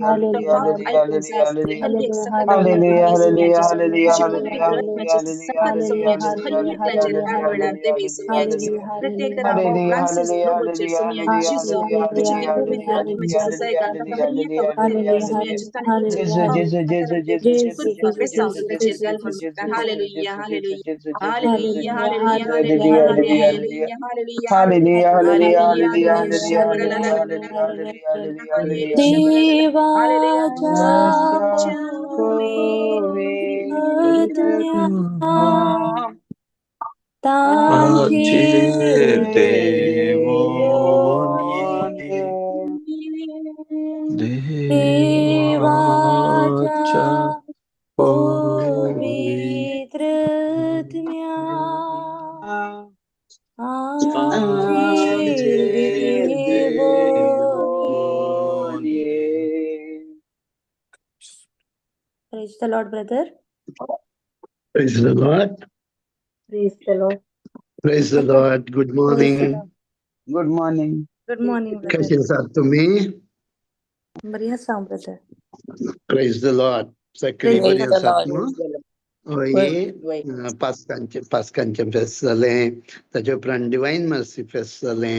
Hallelujah, ऐकून hallelujah, सकल hallelujah, बेसुन्याची hallelujah, तुझी hallelujah, पवित्र hallelujah, आत्म्याची सकल hallelujah, सोन्याची hallelujah, खलुतल्याचे hallelujah, लाल मिळाते बेसुन्याची hallelujah, प्रत्येक hallelujah, राहो hallelujah, फ्रान्सिस लोबोचे सोन्याची जिजो hallelujah, तुझी hallelujah, पवित्र आत्म्याची hallelujah, सजायगा भरिये कवरते hallelujah, बेसुन्याची hallelujah, तन तुझी hallelujah, तुझी Jesus, कृपा Jesus, बेसावलं Jesus, त्याचे Jesus, गल Jesus, म्हणून Jesus. Hallelujah hallelujah hallelujah Hallelujah, hallelujah hallelujah, hallelujah hallelujah, hallelujah hallelujah hallelujah, hallelujah hallelujah, hallelujah hallelujah, शबरला ला hallelujah, ला ला hallelujah, ला ला ला hallelujah. हालेलुया शबरला ला ला हालेलुया देवाच्या पवित्रज्ञा ताजे देवोनी देवाच्या पवित्रज्ञा आमचे Deoni. Praise the Lord, brother. Praise the Lord. Praise the Lord. Praise the Lord. Good Praise the morning. Lord. Good morning. Good morning, brother. कसे आहात तुम्ही? बढिया सांग, brother. Praise the Llord. सकाळी Praise बरे the आहात मग? होय. वय पास्कांचे फेस्ट जाले, ताचे उपरांत डिवायन मर्सी फेस्ट जाले,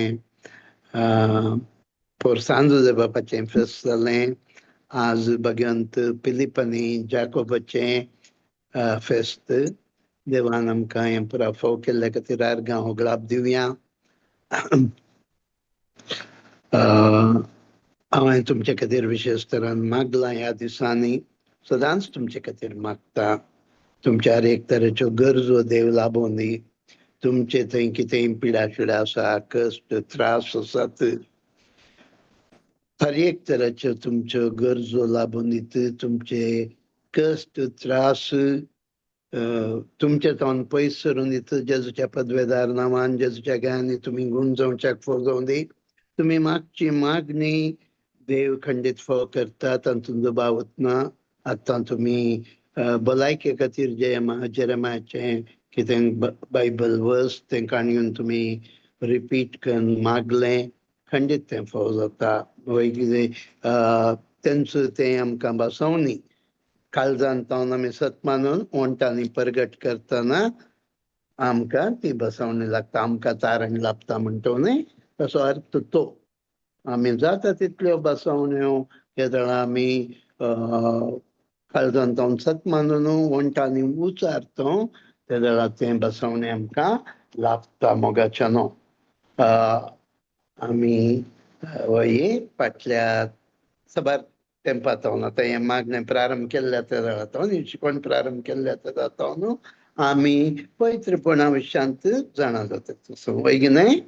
पोर सांज बापाचें फेस्ट जाले, आज भगवंत पिलिपनी जाकोबाचें फेस्ट. देवान आमकां हें पुरा फोव केल्ले खातीर आर्गां होगळाप दिवया. हांवें तुमचे खातीर विशेश तरेन मागलां ह्या दिसांनी. सदांच तुमचे खातीर मागता. तुमच्या हर एक तरेच्यो गरजो देव लाभोवन दी. तुमचे थंय कितेंय पिडा शिडा आसा, कश्ट त्रास आसात, हर एक तरेच्यो तुमच्यो गरजो लाभोवन दीत. तुमचे कश्ट त्रास तुमचे तोंड पयस सरून दित. जेजूच्या पदवेदार नांवान जेजूच्या गायांनी तुमी गुंजोवच्याक फोव जावं दी. तुमी मागची मागणी देव खंडीत फोव करता, तातूंत दुबाव वतना. आतां तुमी भलायके खातीर जेरेमायाचें कितें बायबल वर्स तें काणयोन तुमी रिपीट करून मागलें, खंडीत तें फोव जाता. वय कितें तेंचो तें आमकां बसवणी काळजांत तावन आमी सत मानून ओंटांनी परगट करतना आमकां ती बसवणी लागता. आमकां तारण लाभता म्हणटा न्ही, तसो अर्थ तो. आमी जाता तितल्यो बसवण्यो केदळां आमी काळजांत तावन सत मानून ओंटांनी उचारतो, तेदळां तें बसवणें आमकां लाभता मोगाच्या न्हू. आमी वय फाटल्या सबार तेंपातावन आतां हें मागणें प्रारंभ केल्ल्या तेदळातावन शिकवण प्रारंभ केल्ल्या तेदळातावन आमी पवित्रपणा विशयांत जाणा जातात. वय की न्हय?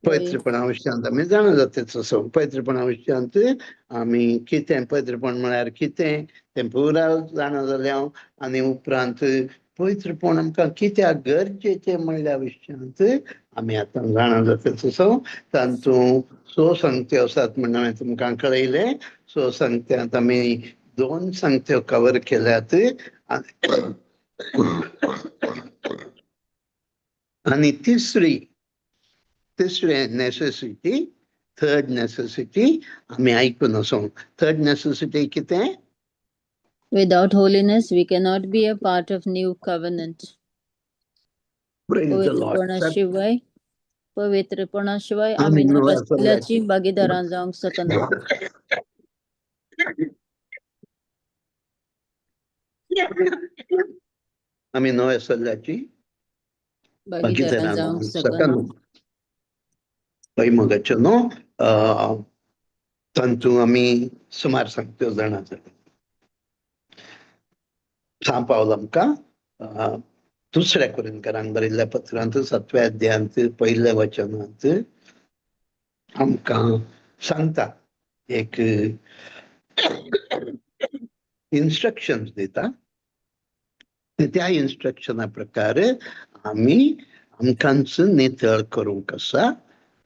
पवित्रपणा विशयांत आमी जाणा जातात. पवित्रपणा विशयांत आमी कितें पवित्रपण म्हळ्यार कितें तें पुराय जाणा जाल्या आनी उपरांत पवित्रपण आमकां कित्याक गरजेचें म्हणल्या विशयांत आमी आतां जाणा जातात. तातूंत संगत्यो आसात म्हण हांवें तुमकां कळयलें. संगत्यांत आमी 2 संगत्यो कवर केल्यात आनी तिसरी नेसेसिटी, थर्ड नेसेसिटी आमी आयकून आसूं. थर्ड नेसेसिटी कितें? Without holiness, we cannot be a part of new covenant. पवित्रपणाशिवाय आम्ही नव्या सल्ल्याची भागीदारां जावंक शकना. आमी नव्या सल्ल्याची भागीदारां जावंक शकना. पळय मोगाच्यो न्हू. तातूंत आमी सुमार संगत्यो जाणा जातात. सांत पावल आमकां दुसऱ्या कोरिंथकारांक बरयल्ल्या पत्रांत 7व्या अध्यायांत 1 वचनांत आमकां सांगता, एक इन्स्ट्रक्शन्स दिता. त्या इन्स्ट्रक्शना प्रकार आमकांच नितळ करूंक आसा.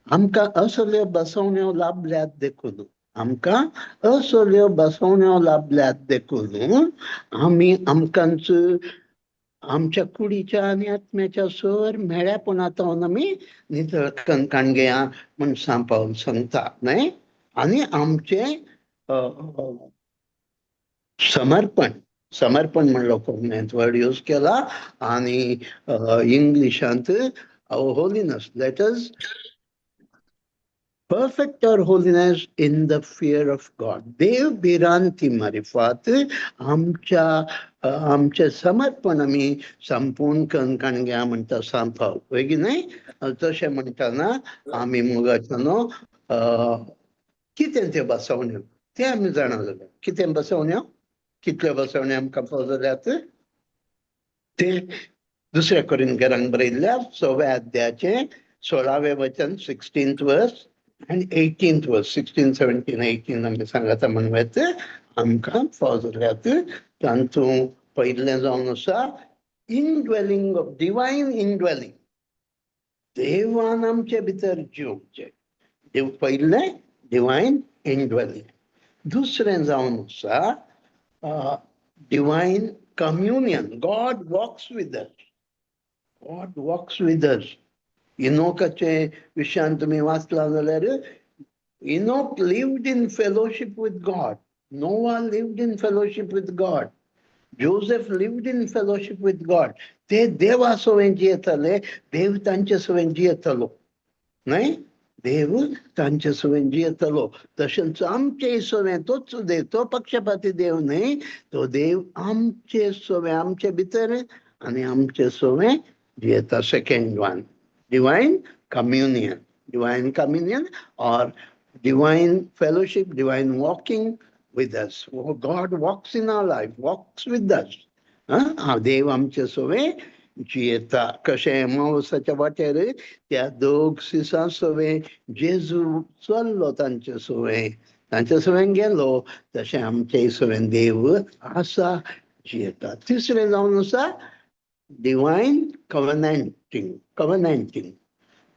आमकां असल्यो बसवण्यो लाभल्यात देखून आमी आमकांच आमच्या कुडीच्या आनी आत्म्याच्या सर मेळ्यापणांतावन आमी नितळकान घेया म्हण सांत पावल सांगता न्हय. आनी आमचे समर्पण समर्पण म्हणलो कोंकणीत वर्ड यूज केला आणि इंग्लिशांत holiness. Let us perfect our holiness in the fear of God. देव भिरांती मारिफात आमचे समर्पण आमी संपूर्ण कणकाणग्या म्हणटा सांपाव वेगी न्ही. तशें म्हणटाना आमी मुगाच्यानो कितें त्यो बसवण्यो ते आमी जाणा जाल्यार कितें बसवण्यो कितल्यो बसवण्यो आमकां फावो जाल्यात ते दुसऱ्या कोरिंथीयांक बरयल्ल्या 6व्या अध्यायाचे 16वें वचन 16th verse and 18th verse 16, 17, 18 आमी सांगता म्हणवेत आमकां फावो जाल्यात. तातूंत पयलें जावन आसा इनड्वेलिंग ऑफ डिवायन इनड्वेलिंग. देवान आमचे भितर जिवचे देव पयलें डिवायन इनड्वेलिंग. दुसरें जावन आसा divine communion. God walks with us. God walks with us. इनोकाचे विशयान तुम्ही वाचला जाल्यार Enoch lived in fellowship with God. Noah lived in fellowship with God. Joseph lived in fellowship with God. ते देवा सोवें जियेताले. देव तांचे सोवें जियेतालो न्हय. देव तांचे सोवें जियेतालो. तशेंच आमचे सोवें तोच देव. तो पक्षपाती देव न्हय. तो देव आमचे सोवें आमचे भितर आनी आमचे सोवें जियेता. Second one divine communion or divine fellowship, divine walking with us. Oh, God walks in our life, walks with us. देव आमचे सोवें जियेता. कशें अमावसाच्या वाटेर त्या दोग सिसां सोवें जेजू चल्लो तांचे सोवें गेलो. तशें आमचे सोवें देव आसा जियेता. तिसरें जावन आसा डिवायन कव्हनंटिंग.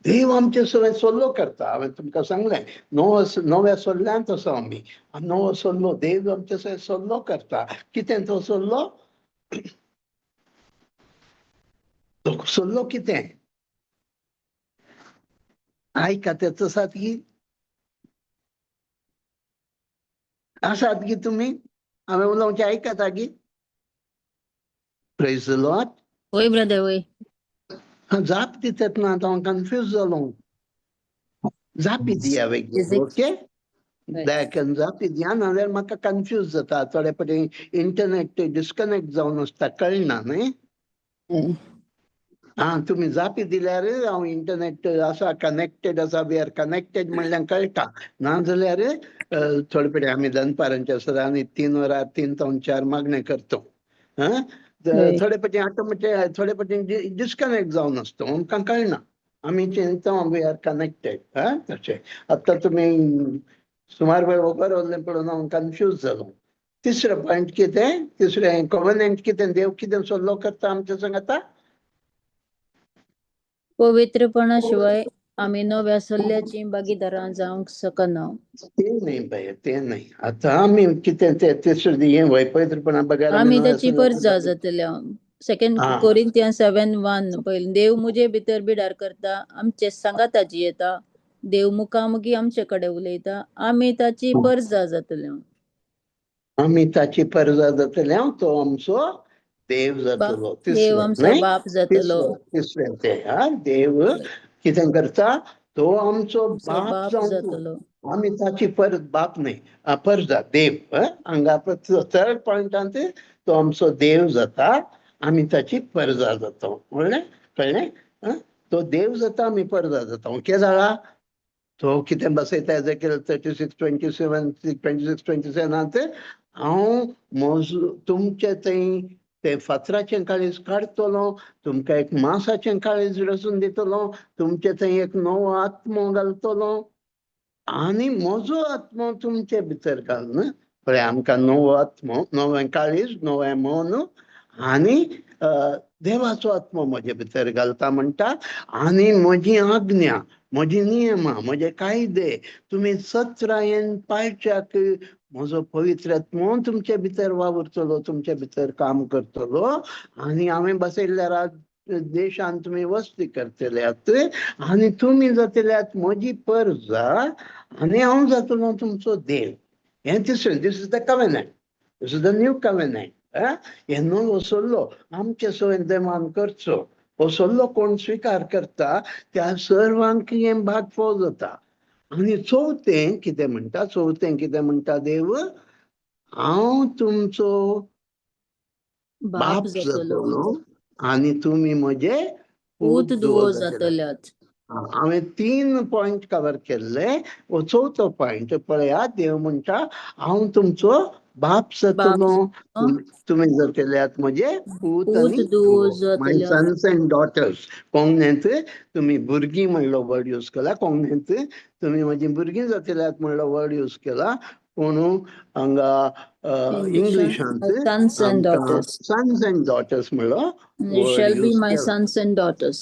देव आमचे सोवें सोल्लो करता. हांवें तुमकां सांगलें नव्या सोल्ल्यांत आसा आमी. नवो सोल्लो देव आमचे सोवें सोल्लो करता. कितें तो सोल्लो? तो सोल्लो कितें आयकात आसात गी आसात गी तुमी? हांवें उलोवचें आयकता गी? Praise the Lord. वय ब्रदर वय. जाप दितात ना हांव कन्फ्यूज जालो. जापी दिया वेगळी. ओके दयाकन जापी दिया नाल्यार म्हाका कन्फ्यूज जाता. थोडे पटी इंटरनेट डिस्कनेक्ट जावन आसता कळना न्हय. तुमी जापी दिल्यार हांव इंटरनेट आसा कनेक्टेड आसा वी आर कनेक्टेड म्हणल्यार कळटा. नाजाल्यार थोडे पटी आमी दनपारांच्या सदांनी 3 वरां 3 ते 4 मागणें करतो. थोडे पटी ऑटोमॅटीक थोडे पटी डिस्कनेक्ट जावन आसता. आमकां कळना. आमी चिंतता वी आर कनेक्टेड. तशें आतां तुमी सुमार वेळ वोगोर उरलें पळोवन हांव कन्फ्यूज जालो. तिसरो पॉयंट कितें? तिसरें कव्हनंट कितें? देव कितें सोल्लो करता आमचे सांगाता? पवित्रपणा शिवाय आमी नव्या सल्ल्याची भागीदारां जावंक शकना. ते नाही बाय ते नाही. आता आमी कितें ते तिसरें हें वय पवित्रपणा बघायला आमी त्याची परजा जातल्या. सेकंड कोरिंथियन्स 7:1 पयलें देव मुजे भितर बिडार करता. आमचे सांगाता जियेता. देव मुखामुखी आमचे कडेन उलयता. आमी ताची परजा जातल्या. आमी ताची परजा जातल्या. तो आमचो देव जातलो. देव आमचो बाप जातलो. तिसरें ते देव कितें करता? तो आमचो बाप जातलो. आमी ताची बाप न्हय परजा देव. हांगा थर्ड पॉयंटांत तो आमचो देव जाता. आमी ताची परजा जाता. कळ्ळें? तो देव जाता आमी परजा जाता. ओके जाला? तो कितें बसयता एजेकिएल 36:27 हांव तुमचे थंय ते फातराचें काळीज काडटलो. तुमकां एक मांसाचें काळीज रचून दितलो. तुमचे थंय एक नवो आत्मो घालतलो आनी म्हजो आत्मो तुमचे भितर घालून पळय आमकां नवो आत्मो नवें काळीज नवें मन आनी देवाचो आत्मो म्हजे भितर घालता म्हणटा. आनी म्हजी आज्ञा म्हजी नियमां म्हजे कायदे तुमी सत्रायेन पाळच्याक म्हजो पवित्र आत्मो तुमचे भितर वावुरतलो. तुमचे भितर काम करतलो. आनी हांवें बसयल्ल्या देशांत तुमी वस्ती करतल्यात आनी तुमी जातल्यात म्हजी परजा आनी हांव जातलो तुमचो देव. हें तिसरें, this is the covenant, this is the new covenant. हे न्हू वसल्लो आमचे सोयेन देवान करचो. वसल्लो कोण स्विकार करता त्या सर्वांक हें भाग फोव जाता. आनी चवथें कितें म्हणटा देव, हांव तुमचो बाप जातलो आनी तुमी म्हजे पूत पूत धुवो जातले. जातल्यात. हांवें 3 पॉयंट कवर केल्ले. हो चवथो पॉयंट पळयात, देव म्हणटा हांव तुमचो बाप जातलो, तुमी जातल्यात म्हजे पूत आनी पूत धुवो माय जातल्यात. Sons and daughters. कोंकणींत तुमी भुरगीं म्हणलो वर्ड यूज केला, कोंकणींत तुमी म्हजी भुरगीं जातल्यात म्हणलो वर्ड यूज केला. पूण हांगा इंग्लिशांत sons and आमकां daughters. सन्स अँड डॉटर्स म्हणलो You word shall be use my केला. sons and daughters.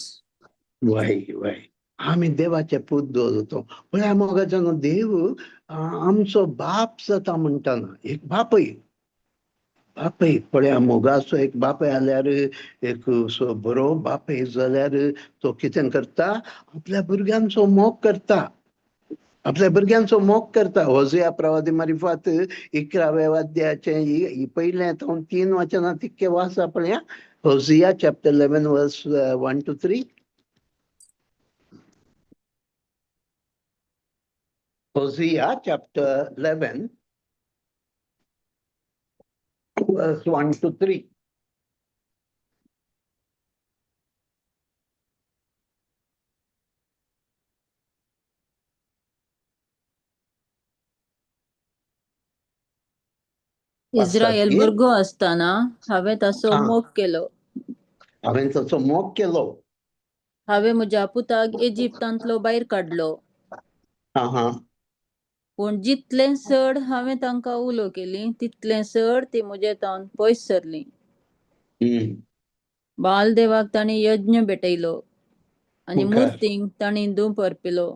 वय आमी देवाचे पूत दवरतो. पळय मोगाचो देव आमचो बाप जाता म्हणटाना एक बापय पळय मोगाचो एक बापय जाल्यार एक बरो बापय जाल्यार तो कितें करता, आपल्या भुरग्यांचो मोग करता. होजिया प्रवादी मारिफात 11व्या अध्यायाचे पयले 3 वचनां तितके वाचा पळया. होजिया चॅप्टर 11 वर्स 1 to 3. Hosea chapter 11 verse 1 to 3. Israel भुरगो असताना हांवें ताचो मोग केलो. हांवें ताचो मोग केलो. हांवें म्हज्या पुताक इजिप्तांतलो भायर काडलो. पूण जितलें चड हांवें तांकां उलो केली, तितलें चड ती म्हजे तावन पयस सरलीं. बाल देवाक तांणी यज्ञ भेटयलो आनी मुर्तींक तांणी धूप अर्पिलो.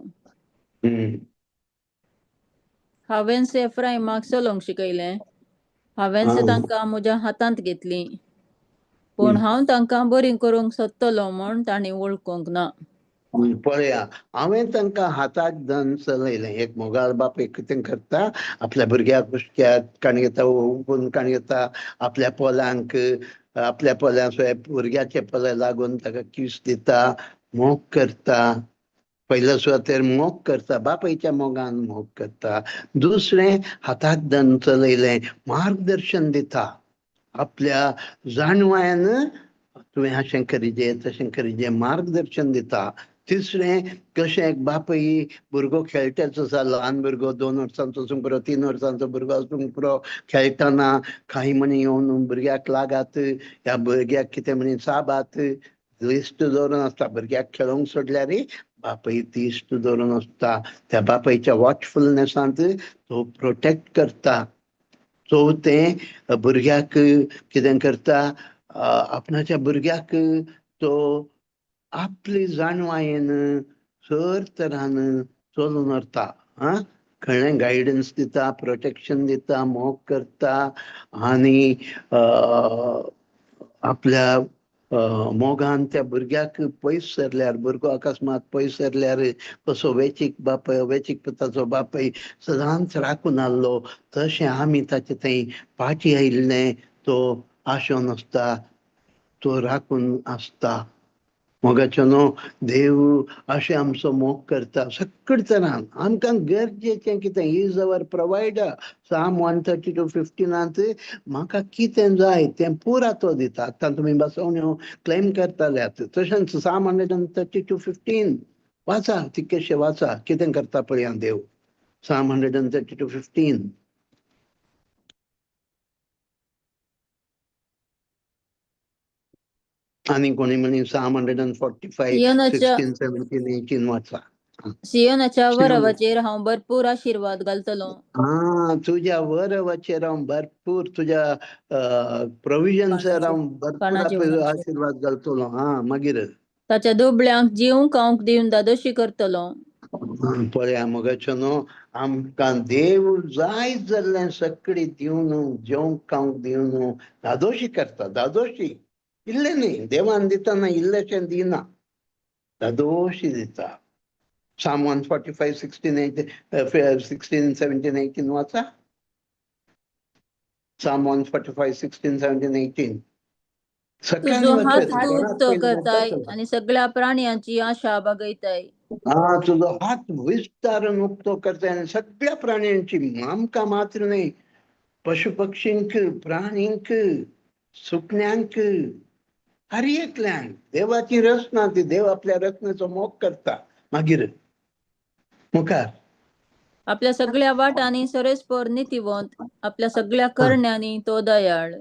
हांवें एफ्रायमाक चलोंक शिकयलें. हांवें तांकां म्हज्या हातांत घेतलीं. पूण हांव तांकां बरीं करूंक सोदतलों म्हूण तांणी वळखूंक ना. पळया, हांवें तांकां हाताक धरून चलयलें. एक मोगाळ बाप कितें करता, आपल्या भुरग्याक कुशक्याक काणी घेता, उबून काणी घेता, आपल्या पोल्यांक आपल्या भुरग्याचे पोले लागून ताका किस दिता, मोग करता. पयल्या सुवातेर मोग करता, बापायच्या मोगान मोग करता. दुसरें हाताक धरून चलयलें, मार्गदर्शन दिता. आपल्या जाणवायन तुवें अशें करीजे तशें करीजे मार्गदर्शन दिता. तिसरें, कशें एक बापूय भुरगो खेळटाच आसा, ल्हान भुरगो 2 वर्सांचो आसूंक पुरो, 3 वर्सांचो भुरगो आसूंक पुरो, खेळटाना काही म्हणी येवन भुरग्याक लागात, ह्या भुरग्याक कितें म्हणी चाबात, लिस्ट दवरून आसता. भुरग्याक खेळोंक सोडल्यार बापूय ती इश्ट दवरून आसता. त्या बापायच्या वॉचफुलनेसांत तो प्रोटेक्ट करता. चवथें, भुरग्याक कितें करता, आपणाच्या भुरग्याक तो आपली जाणवायेन सर तरान चलून व्हरता. कळ्ळें? गायडन्स दिता, प्रोटेक्शन दिता, मोग करता आनी आपल्या मोगान त्या भुरग्याक पयस सरल्यार, भुरगो अकस्मात पयस सरल्यार कसो वेचीक पुताचो बापूय सदांच राखून आहलो, तशें आमी ताचे थंय पाठी आयिल्ले तो आशोन आसता, तो राखून आसता. मोगाचो न्हू, देव अशें आमचो मोग करता सगळे तरान. आमकां गरजेचें कितें, he is our provider. Psalm 132:15 म्हाका कितें जाय तें पुरा तो दिता. आतां तुमी बसोवन क्लेम करताल्यात. तशेंच Psalm 132:15 वाचा, तितकेशे वाचा, कितें करता पळया देव. Psalm 132:15. आणि कोणी म्हणे Psalm 145, 16, 17, 18 वाचा. सियोनाच्या वरवाचेर हांव भरपूर आशीर्वाद घालतलो. तुझ्या वरवाचेर हांव भरपूर, तुझ्या प्रोविजन्सार हांव भरपूर आशीर्वाद घालतलो. मागीर ताच्या दुबळ्यांक जीव खावंक दिवन दादोशी करतलो. पळया मोगाचो न्हू, आमकां देव जाय जाल्लें सगळें दिवन, जेवंक खावंक दिवन दादोशी करता. दादोशी इल्लें न्ही, देवान दितना इल्लेशें दिना, दादोशी दिता. Psalm 145, 16, 17, 18 वाचा. Psalm 145, 16, 17, 18. तुझो हात सकाळी तू कोणाक उक्तो पयलीं करताय मुखार आणि सगळ्या प्राण्यांची आशा बागयताय. हा तुझो हात विस्तारून उक्तो करताय आणि सगळ्या प्राण्यांची, आमकां मात्र नाही, पशु पक्षींक, प्राणींक, सुकण्यांक, हर एकल्यांक देवाची रचना, ती देव आपल्या रचनेचो मोग करता. मागीर मुखार आपल्या सगळ्या वाटांनी सरस्पर नीतिवंत, आपल्या सगळ्या करण्यांनी तो दयाळ.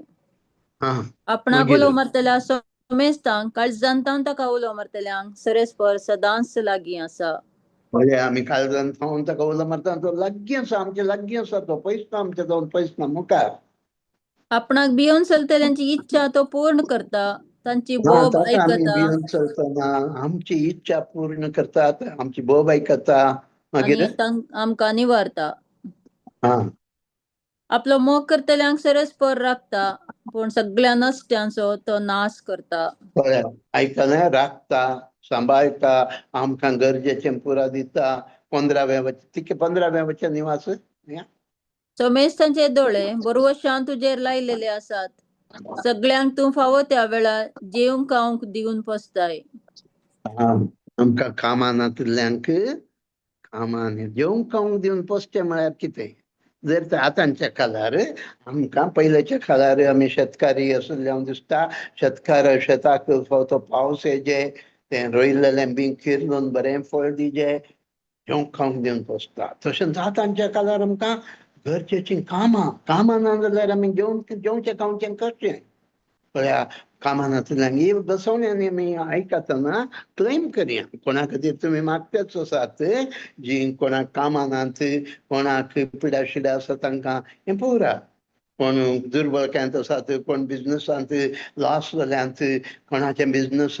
हा आपणाक मागीर उलो मारतल्या समेस्तांक, काळजांतां ताका उलो मारतल्यांक सरस्पर सदांच लागीं आसा. म्हणजे आम्ही काळजान खाऊन ताका उलो मारता, तो लागीं आसा, आमचे लागीं आसा, तो पयस ना आमचे जावन पयस ना. मुखार आपणाक भियोन चलतल्यांची इच्छा तो पूर्ण करता, तांची हा बोब ताका आमी ऐकता भिवन चलतना आमची इच्छा पूर्ण करतात, आमची बोब ऐकता. मागीर आणि आमकां निवारता. हा आपलो मोग करतल्यांक सरस्पर राखता, पूण सगळ्या नश्ट्यांचो तो नाश करता. कळ्ळें? आयकलें? राखता, सांबाळटा, आमकां गरजेचें पुरा दिता. 15वें वचन निवास. समेस्तांचे दोळे बरवशान तुजेर लायलेले आसात. सगळ्यांक तूं फावो त्या वेळार जेवंक खावंक दिवन पोसताय. आमकां कामांतल्यांक कामान जेवंक खावंक दिवन पोसचें म्हळ्यार कितें? जर तर आतांच्या काळार आमकां पयलींच्या काळार आमी शेतकारी आशिल्ले दिसता, शेताक तो पावस येजे, तें रोयलेलें बी किर्लून बरें फळ दिजें, जेवंक खावंक दिवन पोसता. तशेंच आतांच्या काळार आमकां गरजेचीं कामां ना जाल्यार आमी जेवचें खावचें कशें? कळ्ळें? कामांतल्यान ही बसवण्यांनी आमी आयकतना क्लेम करया. कोणा खातीर तुमी मागतेच आसात, जीं कोणाक कामां नात, कोणाक पिड्या शिड्या आसा तांकां हें पळोवया. कोण दुर्बळकांत आसात, कोण बिझनसांत लॉस जाल्यांत, कोणाचें बिझनस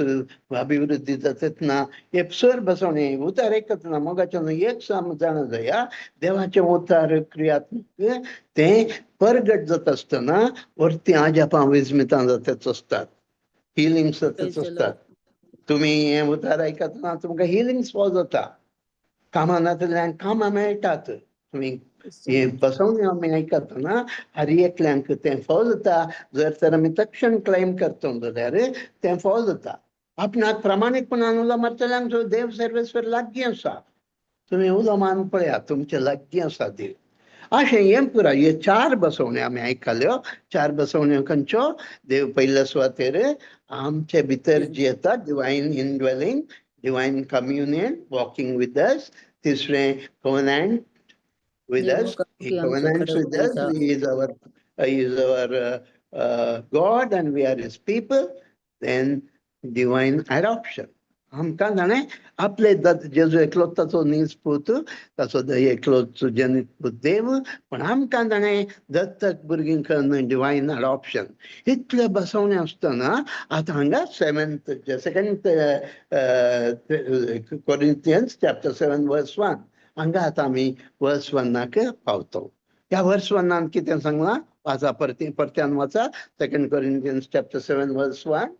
अभिवृद्धी जातच ना, हे सर बसवणे उतार आयकतना मोगाचें एक जाणा जाया, देवाचें उतार क्रियात्मक तें परगट जाता आसतना वरती आजापां विस्मितां जातच असतात, हिलिंग्स जातच असतात. तुम्ही हे उतार आयकतना तुमकां हिलिंग्स फावो जाता, कामांतल्यान कामां मेळटात. तुम्ही हे बसवणे आमी आयकतना हर एकल्यांक तें फावो जाता. जर तर आमी तक्षण क्लेम करता जाल्यार तें फावो जाता. आपणाक प्रामाणीकपणान उलो मारतल्यांक देव सर्वेस्वर लागीं आसा. तुम्ही उलो मान पळया, तुमचे लागीं आसा देव. अशें हें पुरा हे 4 बसवण्यो आमी आयकल्यो. 4 बसवण्यो खंयच्यो? देव पयल्या सुवातेर आमचे भितर जी येता, divine indwelling, divine communion, walking with us. तिसरें कॉव्हनंट with देव us. He मुखामुखी आमचे covenants कडेन with us. उलयता. He is our God and we are his people. Then divine adoption. आमकां जाणें आपले जेजू एकलोच ताचो निजपूत, ताचो एकलोच जनीत पूत देव, पण आमकां जाणें दत्तक भुरगीं करून डिवायन अडॉप्शन. इतले बसवणे आसतना आतां हांगा 2 Corinthians chapter 7 verse 1 हांगा आतां आमी वर्स 1 पावतो. ह्या वर्स 1 कितें सांगलां? वाचा, परत्यान वाचा. 2 Corinthians chapter 7 verse 1.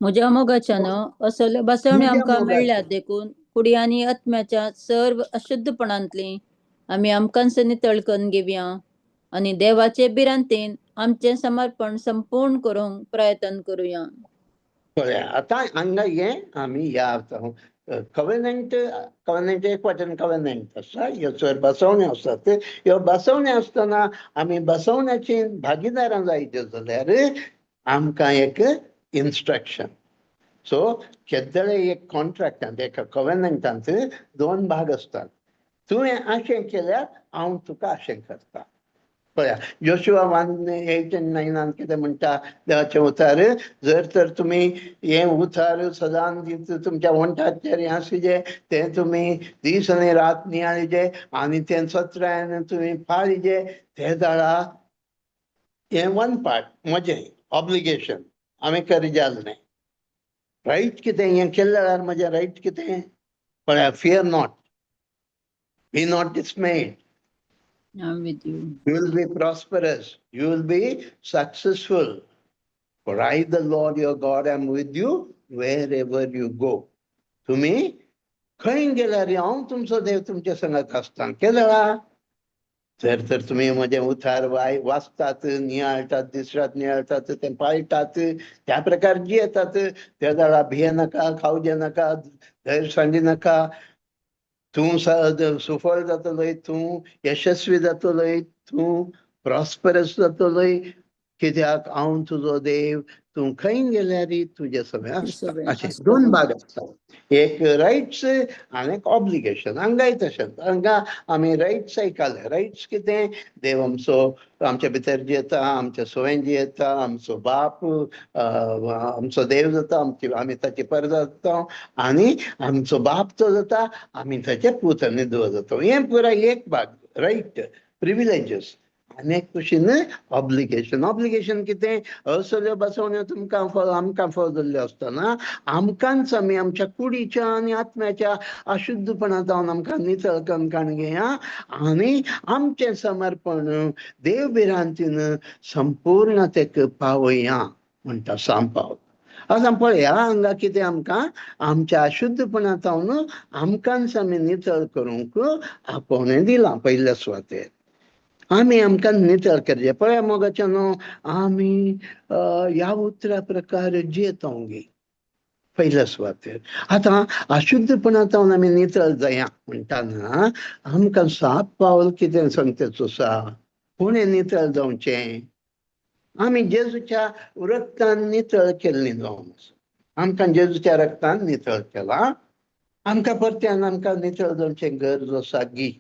म्हज्या मोगाच्यानं असले बसवणे आमकां मेळ्ळ्यात देखून कुडी आनी आत्म्याच्या सर्व अशुद्धपणांतली आमी आमकांच नितळ करून घेवया आनी देवाचे बिरांतेन आमचें समर्पण संपूर्ण करूंक प्रयत्न करुया. पळया आतां हांगा हें आमी ह्या कवेनंट एक वाटेन कवेनंट आसा, ह्यो 4 बसवण्यो आसात. ह्यो बसवण्यो आसतना आमी बसवण्याची भागीदारां जायत्यो जाल्यार आमकां एक इन्स्ट्रक्शन. सो केद्दळे एक कॉन्ट्रॅक्टांत, एका कवेनंटांत 2 भाग आसतात. तुवें अशें केल्यार हांव तुका अशें करता. पळया जोशुआ 1:8 and 9 कितें म्हणटा देवाचें उतार? जर तर तुमी हें उतार सदांच दीत तुमच्या वंठाचेर हें आशिल्लें तें तुमी दीस आनी रात नियाळिजे आनी तें सत्रान तुमी पाळिजे, ते जाळा. हें 1 पार्ट, म्हजें ऑब्लिगेशन, हांवें करजाल्लें. रायट कितें? हें केलें जाल्यार म्हजें रायट कितें? पळया, fear not, be not dismayed. I'm with you. You will be prosperous. You will be successful. For I, the Lord your God, am with you wherever you go. तुम्ही खंय गेल्यार हांव तुमचो देव तुमच्या संगत आसता केला तर तुम्ही म्हजे उतार वाचतात नियाळटात दिसरात नियाळतात ते पाळटात त्या प्रकार जियेतात त्या जाळा भिये नाका खावजे नाका धैर्य सांडी नाका तूं सुफळ जातलोय तूं यशस्वी जातलोय तूं प्रॉस्परस जातलोय कित्याक हांव तुजो देव तूं खंय गेल्यार तुजे सगळें आसता सगळें अशें आसता. दोन भाग आसतात एक रायट्स आनी एक ऑब्लिगेशन हांगाय तशेंच हांगा आमी रायट्स आयकले रायट्स कितें देव आमच्या भितर जियेता आमच्या सवयेन जियेता आमचो बाप आमचो देव जाता आमी ताची परजा जाता आनी आमचो बाप तो जाता आमी ताचे पूत आनी धुव जाता हे पुराय एक भाग रायट प्रिविलेजीस आनी एक भशेन ऑब्लिगेशन कितें असल्यो बसवण्यो आमकां फळ धरल्यो आसतना आमकांच आमी आमच्या कुडीच्या आनी आत्म्याच्या अशुद्धपणांतल्यान आमकां नितळ कणकाण घेया आनी आमचें समर्पण देव भिरांतीन संपूर्णतेक पावया म्हणटा साम पावल आतां पळया हांगा कितें आमकां आमच्या अशुद्धपणांतल्यान आमकांच आमी नितळ करूंक आपोवणें दिलां पयल्या सुवातेर आमी आमकां नितळ करचें पळया मोगाच्या न्हू आमी ह्या उतरा प्रकार जियेतोंगी पयल्या सुवातेर आतां अशुद्धपणांतल्यान आमी नितळ जाया म्हणटाना आमकां साप पावल कितें सांगताचो आसा कोणें नितळ जावचें आमी जेजूच्या रक्तान नितळ केल्लीं जावन आमकां जेजूच्या रक्तान नितळ केला आमकां परत्यान आमकां नितळ जावचें गरज आसा गी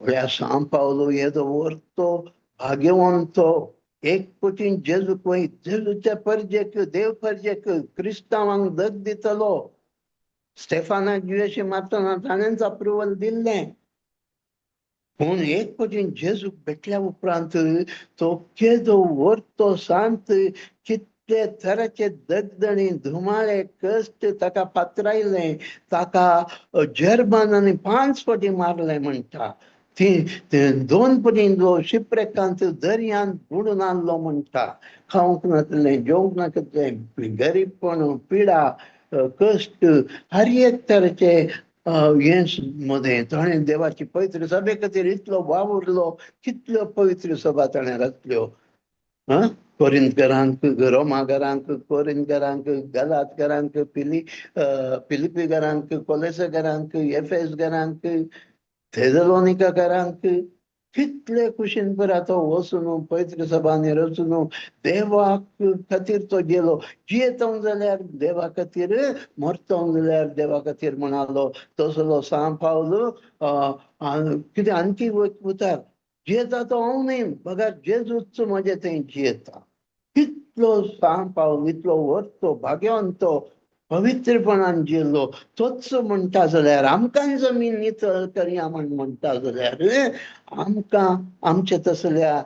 म्हळ्यार साम पावलो येदो व्हरतो भाग्यवंतो एक पटीन जेजूक वयत जेजूच्या परजेक देव परजेक क्रिस्तांवांक दग दितलो स्टेफानाक जुयेशी मारतना ताणेंच अप्रुवल दिल्लें पूण एक पटीन जेजूक भेटल्या उपरांत तो केदो व्हरतो सांत कितले तराचे दगदणी धुमाळे कश्ट ताका पात्रायले ताका जर्मन आनी 5 फावटी मारले म्हणटा दोन पटीन जो शिपरेकांत दर्यांत बुडून आसलो म्हणटा खावंक नासलें जेवंक नासलें गरीबपण पिडा कश्ट हर एक तरेचे हे मध्ये ताणें देवाची पवित्र सभे खातीर इतलो वावुरलो कितल्यो पवित्र सभा ताणें रचल्यो कोरिंथकरांक रोमाघरांक कोरिंथकरांक गलातकरांक फिलिपीकरांक कोलेसकरांक एफेसकरांक थेसलोनिकाकरांक कितले कुशीन पुरा तो वचून पवित्र सभांनी रचून देवा खातीर तो गेलो जियेतोंक जाल्यार देवा खातीर मरतोंक जाल्यार देवा खातीर म्हणालो तसलो साम पावलो कितें आणखी उतार जियेता तो हांव न्ही बघा जेजूच म्हजे थंय जियेता कितलो साम पावलो इतलो व्हरतो भाग्यवंतो पवित्रपणान जियेलो तोच म्हणटा जाल्यार आमकां जमीन नितळ करया म्हणटा जाल्यार आमकां आमचे तसल्या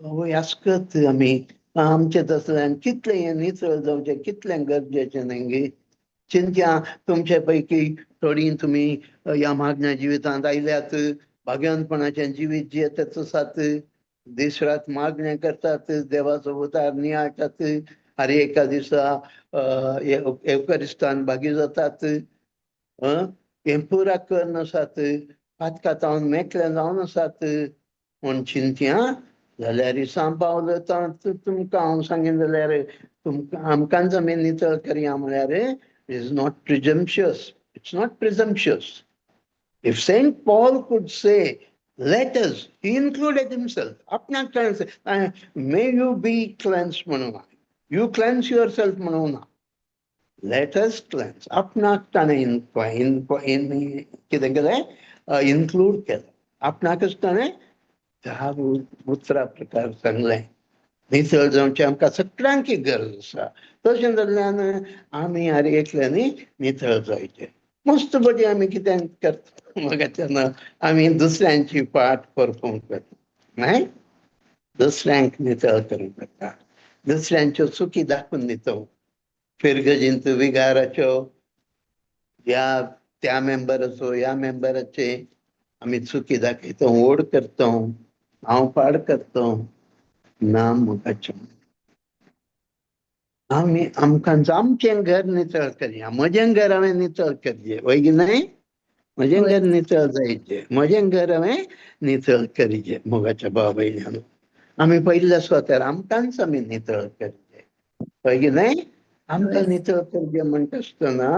वयास्कत आमी आमचे तसल्यान कितले हे नितळ जावचें कितलें गरजेचें न्ही चिंत्या तुमचे पैकी थोडी तुमी ह्या मागण्या जिवितांत आयल्यात भाग्यवंतपणाचें जिवीत जियेतच आसात दीस रात मागण्या करतात देवाचो उतार नियाळटात हर एका दिसा एवकरिस्तान भागी जातात हे पुरा करून आसात पातकातावन मेकले जावन आसात म्हूण चिंत्या जाल्यार साम पावलो तुमकां हांव सांगीन जाल्यार तुमकां आमकांच आमी नितळ करया म्हळ्यार is not presumptuous it's not presumptuous if Saint Paul could say let us he included himself आपणाक cleanse may you be cleansed म्हणून you cleanse yourself म्हणून let us cleanse आपणाक ताणें कितें केलें इन्क्लूड केलें आपणाकच ताणें धा उतरां प्रकार सांगलें नितळ जावचें आमकां सगळ्यांक गरज आसा तशें जाल्ल्यान आमी हर एकल्यांनी नितळ जावचें मस्त बरी आमी कितें करता मग तेन्ना आमी दुसऱ्यांची पाठ परतूंक करता न्हय दुसऱ्यांक नितळ करूंक करता दुसऱ्यांच्यो चुकी दाखोवन दिता फिरगजींत विगाराच्यो त्या मेंबराचो ह्या मेंबराचे आमी चुकी दाखयता ओड करता हांव पाड करता ना मोगाचें आम्ही आमकां आमचें घर नितळ करया, म्हजें घर हांवें नितळ करचें, वय की नाही? म्हजें होय घर नितळ जायचें, म्हजें घर हांवें नितळ करचें. मोगाच्या भाव भयण्यानो, आमी पयल्या स्वतार आमकांच आमी नितळ करचें, वय की नाही? आमकां होय नितळ करचें म्हणटा आसतना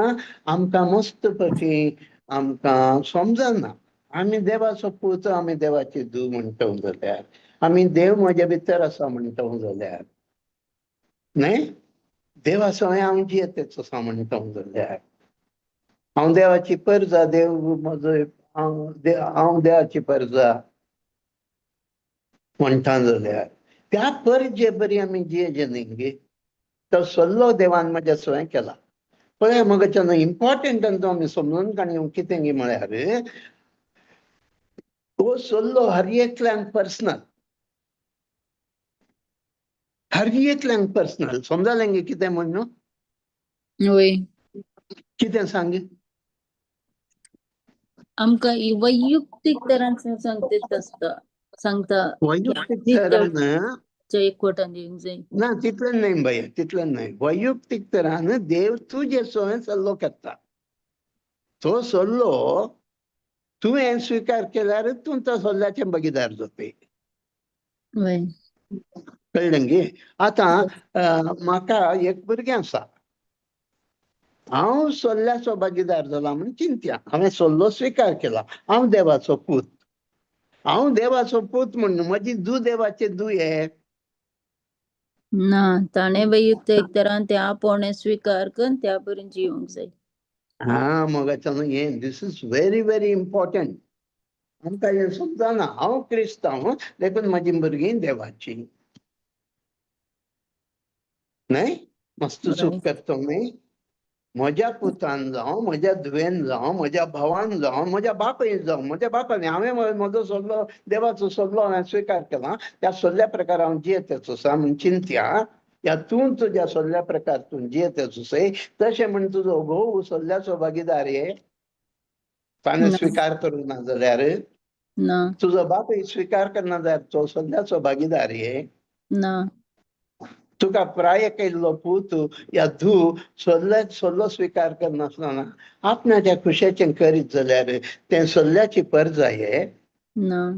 आमकां मस्त पैकी आमकां समजना. आमी देवाचो पूत, आमी देवाची धूव म्हणटा जाल्यार, आमी देव म्हजे भितर आसा म्हणटा जाल्यार, न्हय? देवाचो हांव जियेतेचो आसा म्हणटा जाल्यार, हांव देवाची परजा, देव म्हजो, हांव देवाची परजा म्हणटा जाल्यार त्या परजे बरी आमी जियेचे न्ही. तो सल्लो देवान म्हाज्या सवय केला. पळय मगच्यान इम्पॉर्टंट आनी तो आमी समजून काडून कितें गी म्हळ्यार, तो सल्लो हर एकल्यांक पर्सनल, हर एकल्यांक पर्सनल. समजलें गे कितें म्हणून? होय कितें सांग? आमकां ही वैयक्तीक तरान सांगता की वैयक्तीक आमी तरान देवाच्या एकवटान येवंक जाय. ना, तितलें न्हय भैया, तितलें न्हय. वैयक्तीक तरान देव तुजे सवय सल्लो करता. तो सल्लो तुवें स्विकार केल्यार तूं त्या सल्ल्याचें भागीदार जातय. होय कळ्ळें गे? आतां म्हाका एक भुरगें आसा, हांव सल्ल्याचो भागीदार जाला म्हूण चिंतया. हांवें सल्लो स्विकार केला, हांव देवाचो पूत. हांव देवाचो पूत म्हणून म्हजी धूव देवाचे धुये. ना, ताणें वैयक्तीक तरान ते आपोवणें स्वीकार करून त्या परीन जिवंक जाय. हा, मोगाच्यान हें दिस इज व्हेरी व्हेरी इम्पॉर्टंट. आमकां हें समजना. हांव क्रिस्तांव, देखून म्हजी भुरगीं देवाची. न्हय? मस्त चूक करता न्हय? म्हज्या पुतान जावं, म्हज्या धुवेन जावं, म्हज्या भावान जावं, म्हज्या बापायन जावं, म्हज्या बापायन हांवें म्हजो सल्लो, देवाचो सल्लो हांवें स्विकार केला, त्या सल्ल्या प्रकार हांव जियेतेचो आसा म्हूण चिंतया. या तूं तुज्या सल्ल्या प्रकार तूं जियेतेचो आसय, तशें म्हूण तुजो घोव सल्ल्याचो भागीदार हे, ताणें ना स्विकार करूं ना जाल्यार, ना तुजो बापूय स्विकार करना जाल्यार तो सल्ल्याचो भागीदार हे. ना तुका प्राय केल्लो पूत या धूव सल्लो स्विकार करनासतना आपणाच्या खुशेचें करीत जाल्यार तें सल्ल्याची परजा हे. ना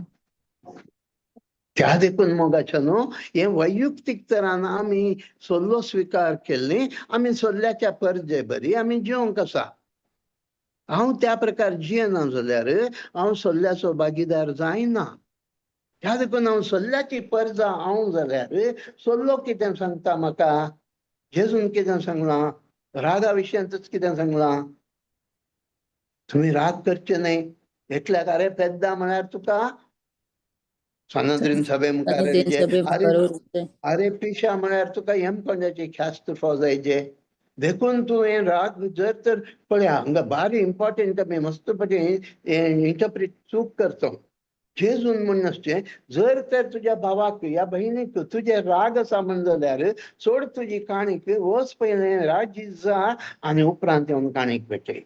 त्या देखून मोगाच्या न्हू, हे वैयक्तीक तरान आमी सल्लो स्विकार केल्ली, आमी सल्ल्याच्या परजे बरी आमी जिवंक आसा. हांव त्या प्रकार जियेना जाल्यार हांव सल्ल्याचो भागीदार जायना. त्या देखून हांव सल्ल्याची परजा हांव जाल्यार सल्लो कितें सांगता म्हाका? जेजून कितें सांगलां? रागा विशयांतच कितें सांगलां? तुमी राग करचे न्हय. एकल्याक आरे पेद्दा म्हळ्यार तुका सनद्रीन सभे मुखार ताणें येजे. सभे मुखार व्हरूंक जाय. आरे पिशा म्हळ्यार तुका हेमपणाची ख्यास्त जायचे. देखून तूं हे राग जर तर पळय, हांगा बारी इम्पॉर्टंट आमी मस्त इंटरप्रीट चूक करता. जेजून म्हण आसचें, जर तर तुज्या भावाक या भयणीक तुजे राग आसा म्हण जाल्यार सोड तुजी काणीक, वच पयलें राजी जा आनी उपरांत येवन काणीक भेटय.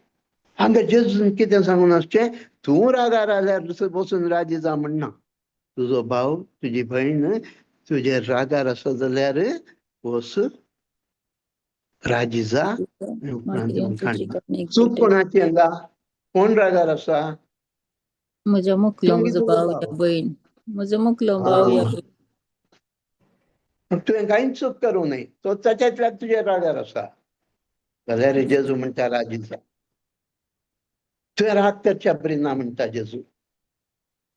हांगा जेजून कितें सांगून आसचें? तूं रागार आल्यार बसून राजी जा म्हणना. तुजो भाव, तुजी भयण तुजे रागार आसा जाल्यार वस राजी जा आनी उपरांत मागीर येवन तुजी काणीक. काणीक चूक भेटय. कोणाची हांगा? कोण रागार आसा? म्हजो मुखलो, तुमी म्हजो तुजो भाव भाव. या भयण. म्हजो मुखलो भाव या भयण. तुवें कांयच चूक करूं न्हय, तो ताच्यातल्याक तुजे रागार आसा जाल्यार जेजू म्हणटा राजी जा. तुवें राग करच्या परी ना म्हणटा जेजू.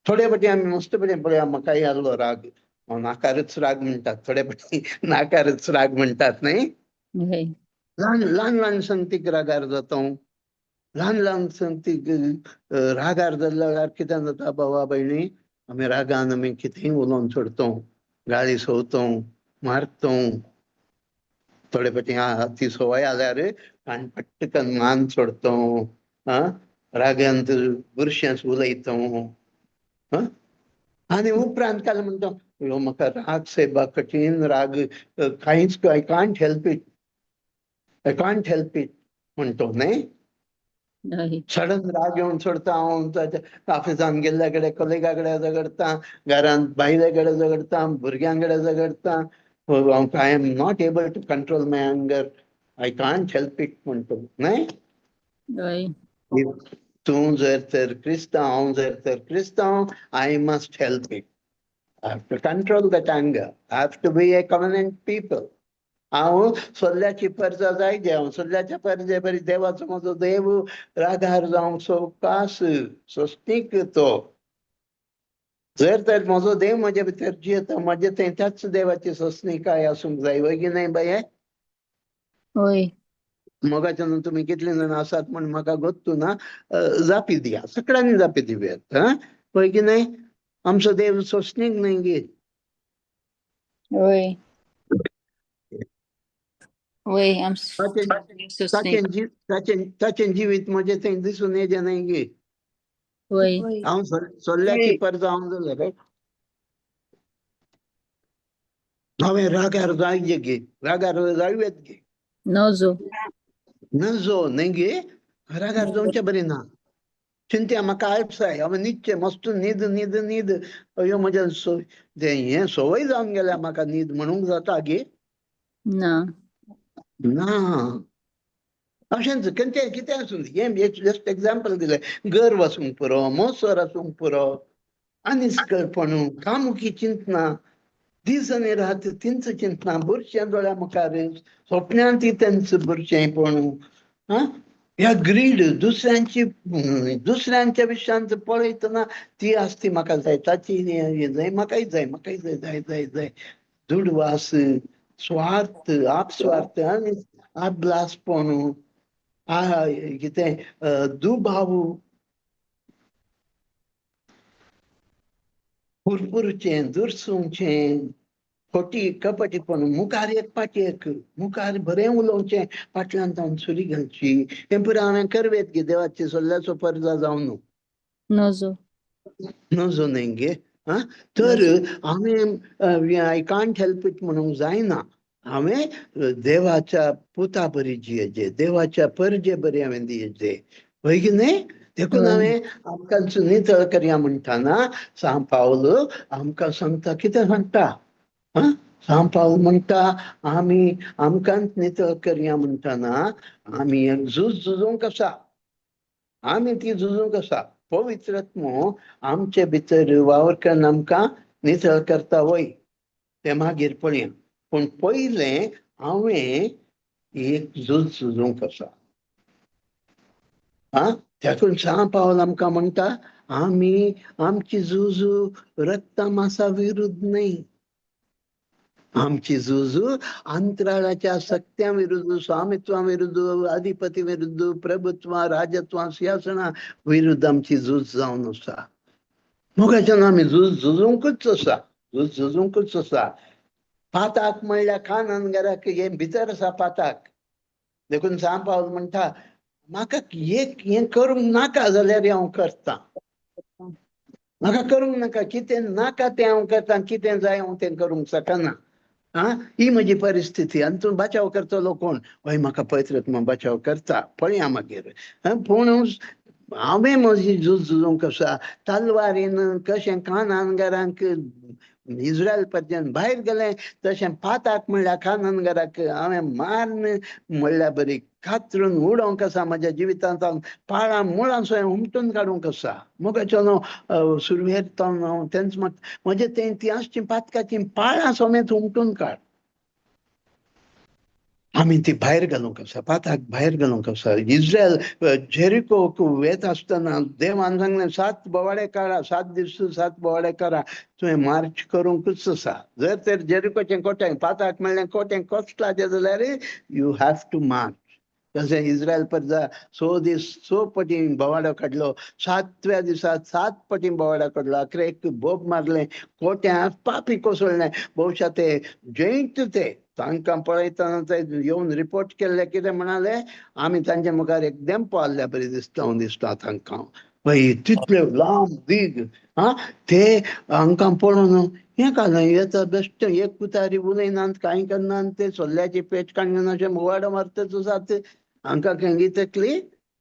थोडे फावटी आमी मस्त पळय पळया, म्हाका आयलो राग, नाकारच राग म्हणटात. थोडे फावटी नाकारच राग म्हणटात न्हय? होय ल्हान ल्हान संगतीक रागार जाता. ल्हान संगतीक रागार जाल्यार कितें जाता भावा भयणी? आमी रागान आमी कितेंय उलोवन सोडता, गाळी सोवता, मारता. थोडे फावटी ती सवय जाल्यार काणपट्ट करून मान सोडता, रागांत बुरशेंच उलयता. आनी उपरांत काल म्हणटा, म्हाका राग सेबा कठीण राग, कांयच I can't help it, I can't help it म्हणटा न्हय? होय सडन राग येवन सोडता. हांव ऑफिसान गेल्ल्या कडेन कलिगा कडेन झगडटा, घरांत बायले कडेन झगडटा, भुरग्यां कडेन झगडटा, I am not able to control my अँगर, I can't help it म्हणतो नाही. होय तू जर तर क्रिस्तांव, हांव जर तर क्रिस्तांव, I must help it. I have to control that anger. I have to be a covenant people. हांव सोल्ल्याची परजा जाय जे, हांव सोल्ल्याच्या परजे बरी देवाचो म्हजो देव रागार जावंक सोकास सोस्तीक तो. जर तर म्हजो देव म्हजे भितर जियेता, म्हजे थंय त्याच देवाची सोसणीकाय आसूंक जाय, वय की नाही बाये. होय मोगाच्यान तुम्ही कितले जण आसात म्हण म्हाका गोत्तू ना, जापी दिया, सगळ्यांनी जापी दिव्यात. वय की नाही. आमचो देव सोसणीक नाही गे. होय होय ताचें जिवीत म्हजे थंय दिसून येजे नाही गे. होय होय. हांव सोल्ल्याची परजा हांव जाल्यार हांवें रागार जायजे गे, रागार जायवेत गे. नजो नजो नाही गे, रागार जावचे बरें ना. चिंत्या म्हाका आयपसाय, हांवें न्हिदचें मस्त न्हीद न्हीद न्हीद. अयो म्हज्या हें सवय जावन गेल्या म्हाका न्हीद म्हणूंक जाता गे. ना ना अशेंच खंयचें कितें आसूं दी. हें जस्ट एग्जाम्पल दिलें. गर्व आसूंक पुरो, मोसोर आसूंक पुरो, आनिसकळपणू, कामुकी चिंतना, दीस आनी रात तिंच चिंतना, बुरशें दोळ्या मुखार, स्वप्नांत तेंच बुरशेंपणू, ह्या ग्रीड दुसऱ्यांच्या विशयांत पळयतना ती आसती म्हाका जाय, ताची जाय, म्हाकाय जाय, म्हाकाय जाय, जाय जाय जाय. दुडवास, स्वार्थ, आपस्वार्थ आनी आबलासपणू, कितें दुबाव, पुरपुरचें, दुरसूंचें, खोटी कपटीपणू, मुखार एक पाटी एक, मुखार बरें उलोवचें, फाटल्यान जावन सुरी घालची. हें पुरो हांवें करवेत गे, देवाची सोल्ल्याचो परजा जावन नजो नजो न्ही गे. तर हांवें आय कांट हेल्प इट म्हणूंक जायना. हांवें देवाच्या पुता बरी जियेचे, देवाच्या परजे बरी हांवें दियेचे, वय की न्ही. देखून हांवें आमकां नितळ करया म्हणटाना सांत पावल आमकां सांगता, कितें सांगता. सांत पावल म्हणटा, आमी आमकांच नितळ करया म्हणटाना आमी एक झूज झुजूंक आसा. आमी ती झुजूंक आसा. पवित्रात्मो आमचे भितर वावर करून आमकां नितळ करता वय, ते मागीर पळया. पूण पयलें हांवें एक झूज झुजूंक आसा. त्यातून सांत पावल आमकां म्हणटा, आमची झूज रक्ता मांसा विरुद्ध न्ही. आमची झूज अंतराळाच्या सत्यां विरुद्ध, स्वामित्वां विरुद्ध, अधिपती विरुद्ध, प्रभुत्वां, राजत्वां, सिंहासनां विरुद्ध आमची झूज जावन आसा. मोगाच्यान आमी झुजूंकूच आसा, झुजूंकूच आसा. पाताक म्हणल्यार खानानगराक हे भितर आसा पाताक. देखून सांत पावल म्हणटा, म्हाका एक हें करूंक नाका जाल्यार हांव करतां. म्हाका करूंक नाका, कितें नाका तें हांव करतां, कितें जाय हांव तें करूंक शकना. ही म्हजी परिस्थिती. आनी तूं बचाव करतलो कोण? हय, म्हाका पवित्रात्मा बचाव करता, पळया मागीर. पूण हांवें म्हजी झूज झुजूंक आसा. तलवारीन कशें खानानगरांक इस्रायल पर्यंत भायर गेलें, तशें पाताक म्हणल्यार खानानगराक हांवें मारन म्हणल्यार बरी कातरून उडोवंक आसा. म्हज्या जिवितांत पाळां मुळांसून उमटून काडूंक आसा. मोगाच्यान सुरवेर तो तेंच म्हणजे ती आसची पातकाची पाळां समेत उमटून काड. आमी ती भायर घालूंक आसा, पाताक भायर घालूंक आसा. इस्रायल जेरिकोक वेत आसतना देवान सांगलें 7 बोवाडे काडा, 7 दीस 7 बोवाडे करा, तुवें मार्च करूंकूच आसा. जर तर जेरिकोचें कोटें, पाताक म्हणलें कोटें कोसलाचें जाल्यार यू हॅव टू मार्च. तशें इस्रायल परजा 6 दीस 6 पटी बोवाडो काडलो. 7व्या दिसा 7 पटी बोवाडो काडलो. आख्रेक बोब मारलें, कोट्यां पापी कोसळ्ळें. भोवशा ते जैत ते तांकां पळयतना ते येवन रिपोर्ट केल्ले, कितें म्हणाले, आमी तांचे मुखार एक देंपो हाडल्या बरी दिसता तांकां. पळय तितले लांब दीग ते हांकां पळोवन हें कालें, येता बेश्टे एक कुतारी उलयनात, कांय करनात, ते सोल्ल्याची पेट काडून अशें बोवाडो मारतच आसात. हांकां खंयची तकली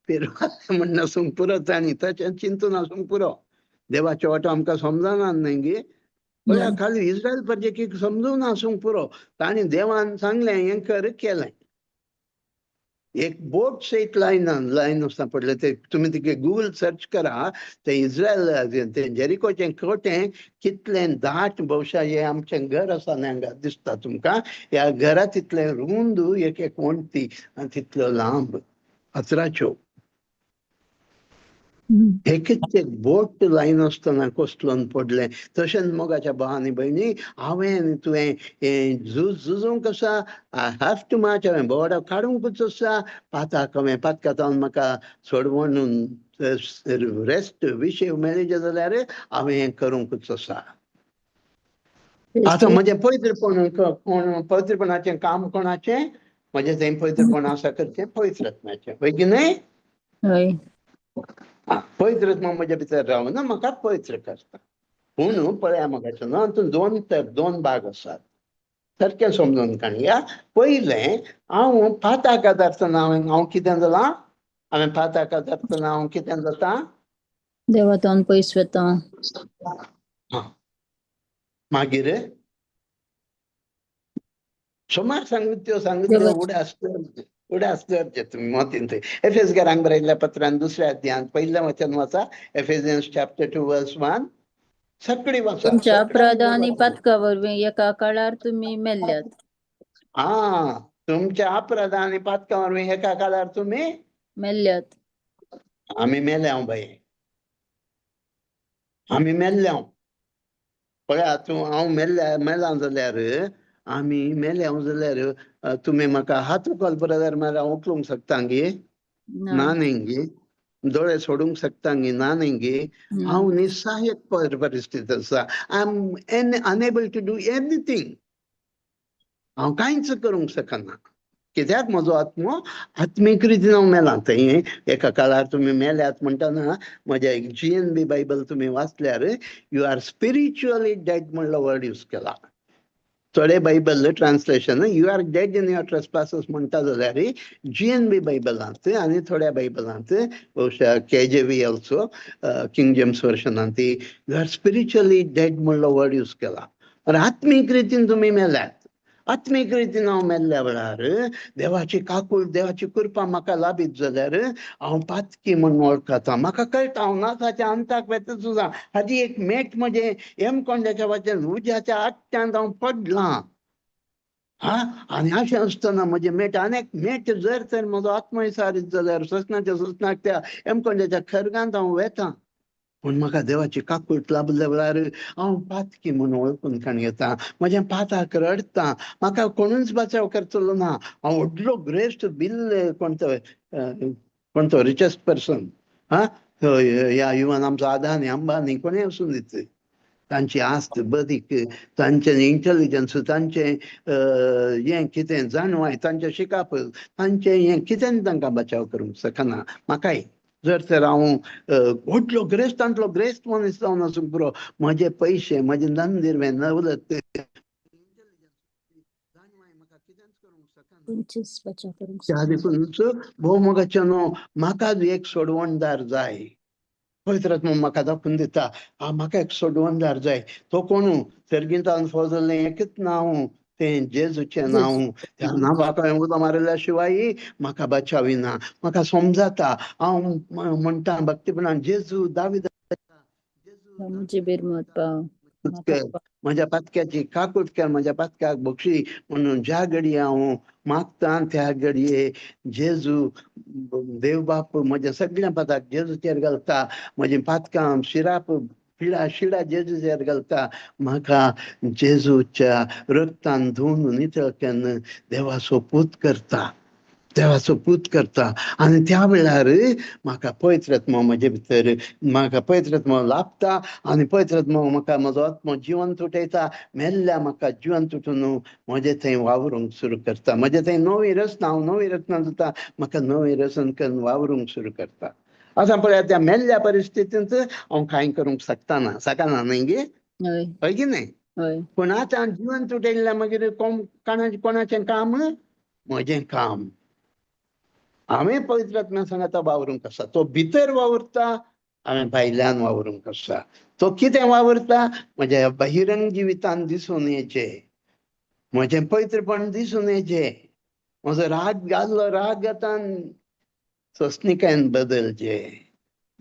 फिरवाले म्हण आसूंक पुरो. तांणी तशें चिंतून आसूंक पुरो. देवाचे वाटो आमकां समजनात न्ही गे. पळय खाली इस्रायल प्रजेक समजून आसूंक पुरो ताणी देवान सांगलें हें कर केलें. एक बोट सहित लायन आसता पडले ते तुम्ही तिके गुगल सर्च करा. ते इस्रायल ते जेरिकोचें कोटें कितलें दाट भौशा हे आमचें घर आसा न्ही हांगा दिसता तुमकां. ह्या घरा तितलें रुंद एक एक वणटी आनी तितल्यो लांब फातराच्यो. एकच एक बोट लायन आसतना कोसलोन पडलें. तशेंच मोगाच्या भाव आनी भयणी हांवें तुवें झुजूंक आसा. आय हॅव टू मार्च हांवें बोर्डां काडूंकूच आसा. पातकातावन म्हाका सोडवण रेस्ट विशय मेळ्ळे जाल्यार हांवें हें करूंकूच आसा. आतां म्हजें पवित्रपणाचें काम कोणाचें? म्हजें थंय पवित्रपण आसा करचें पवित्र आत्म्याचें. पळय की न्हय? पवित्र आत्मा म्हज्या भितर रावन म्हाका पवित्र करता. पूण पळया म्हाका हातूंत दोन भाग आसात. सारकें समजून काडया. पयलें हांव पाताक आदारतना हांव कितें जालां? हांवें पाताक आदारतना हांव कितें जाता? देवातान पयस वता. मागीर सुमार सांगित्यो उड्या आसल्यो तुमी मोतीन थंय. एफेसकारांक बरयल्ल्या पत्रान 2ऱ्या अध्यायान 1लें वचन वाचा. एफेसियन्स चॅप्टर 2 वर्स 1. सगळी वाचा. तुमच्या अपराध आनी पातका वरवीं एका काळार तुमी मेल्ल्यात. तुमच्या अपराध आनी पातका वरवीं एका काळार तुमी मेल्ल्यात. आमी मेल्याव बाये. आमी मेल्ल्याव. पळया हांव मेलां जाल्यार आमी मेल्याव जाल्यार तुमी म्हाका हात उखल ब्रदर म्हळ्यार हांव उखलूंक शकता गे? ना न्ही गे. दोळे सोडूंक शकता गे? ना न्ही गे. हांव निसहाय्यक परिस्थितींत आसा. I am unable to do anything. हांव कांयच करूंक शकना. कित्याक म्हजो आत्मो आत्मीक रितीन हांव मेलां. थंय एका काळार तुमी मेल्यात म्हणटना म्हज्या GNB बायबल तुमी वाचल्यार यू आर स्पिरिच्युअली डेड म्हणलो वर्ड यूज केला. थोडे Bible translation you are dead in your trespasses म्हणटा जाल्यार GNB बायबलांत आनी थोड्या बायबलांत बहुशा KJV ऑल्सो किंग जेम्स वर्शनांत यू आर स्पिरिच्युअली डेड म्हणलो वर्ड यूज केला. आत्मीक रितीन तुमी मेल्यात. आत्मीक रितीन हांव मेल्ल्या वेळार देवाची काकूळ देवाची कृपा म्हाका लाभीत जाल्यार हांव पातकी म्हणून वळखता. म्हाका कळटा हांव नासाच्या अंताक वेता सुद्दां. हाजी एक मेट म्हजें हेमकोंड्याच्या वचन उज्याच्या आट्ट्यांत हांव पडलां. आनी अशें आसतना म्हजें मेट आनीक मेट जर तर म्हजो आत्मो विसारीत जाल्यार ससनाच्या ससनाक त्या हेमकोंड्याच्या खरगांत हांव वेतां. पूण म्हाका देवाची काकूट लाभल्या वेळार हांव पातकी म्हणून वळखून काण घेता. म्हजें पाताक रडता. म्हाका कोणूच बचाव करतलो ना. हांव व्हडलो ग्रेस्ट बिल कोणतो रिचेस्ट पर्सन ह्या युवान आमचो अदानी अंबानी कोणें आसूं दीत. तांची आस्त बदीक तांचें इंटेलिजन्स तांचें हें कितें जाणवाय तांचें शिकाप तांचें हें कितें तांकां बचाव करूंक शकना. म्हाकाय जर तर हांव व्हडलो ग्रेस्तांतलो ग्रेस्त मनीस जावन आसूंक पुरो. म्हजे पयशे म्हजें नंदिरवें नवलत त्या देखूनच भोव मोगाच्या न्हू म्हाका एक सोडवणदार जाय. पवित्र आत्मा म्हाका दाखोवन दिता म्हाका एक सोडवणदार जाय. तो कोण? सर्गींतान फौजल्लें एकच नांव तें जेजूचें नांव. त्या नांवाक हांवें उलो मारल्या शिवाय म्हाका बचाविना. म्हाका समजता हांव म्हणटा भक्तीपणान जेजू दाविदाचो म्हज्या पातक्याची काकूट कर. म्हज्या पातक्याक बक्षी म्हणून ज्या घडये हांव मागता त्या घडये जेजू देव बाप म्हज्या सगळ्या पाताक जेजूचेर घालता. म्हजी पातकां शिराप शिडा जेजूचेर घालता. म्हाका जेजूच्या रक्तान धुवन नितळ केन्न देवाचो पूत करता. देवाचो पूत करता. आनी त्या वेळार म्हाका पवित्र आत्मा म्हजे भितर म्हाका पवित्र आत्मा लाभता. आनी पवित्र आत्मा म्हाका म्हजो आत्मो जिवंत उठयता. मेल्ल्या म्हाका जिवंत उठून म्हजे थंय वावरूंक सुरू करता. म्हजे थंय नवी रचना हांव नवी रचना जाता. म्हाका नवी रचना करून वावरूंक सुरू करता. आतां पळया त्या मेल्ल्या परिस्थितींत हांव कांय करूंक शकना न्ही गे. हय की न्हय. पूण आतां जिवंत उठयल्या मागीर कोणाचें काम? म्हजें काम. हांवें पवित्र आत्म्या सांगता वावरूंक आसा. तो भितर वावुरता हांवें भायल्यान वावरूंक आसा. तो कितें वावरता? म्हज्या बहिरंग जिवितान दिसून येचें, म्हजें पवित्रपण दिसून येचें, म्हजो राग जाल्लो रागातान सोंसणिकायेन बदलचें,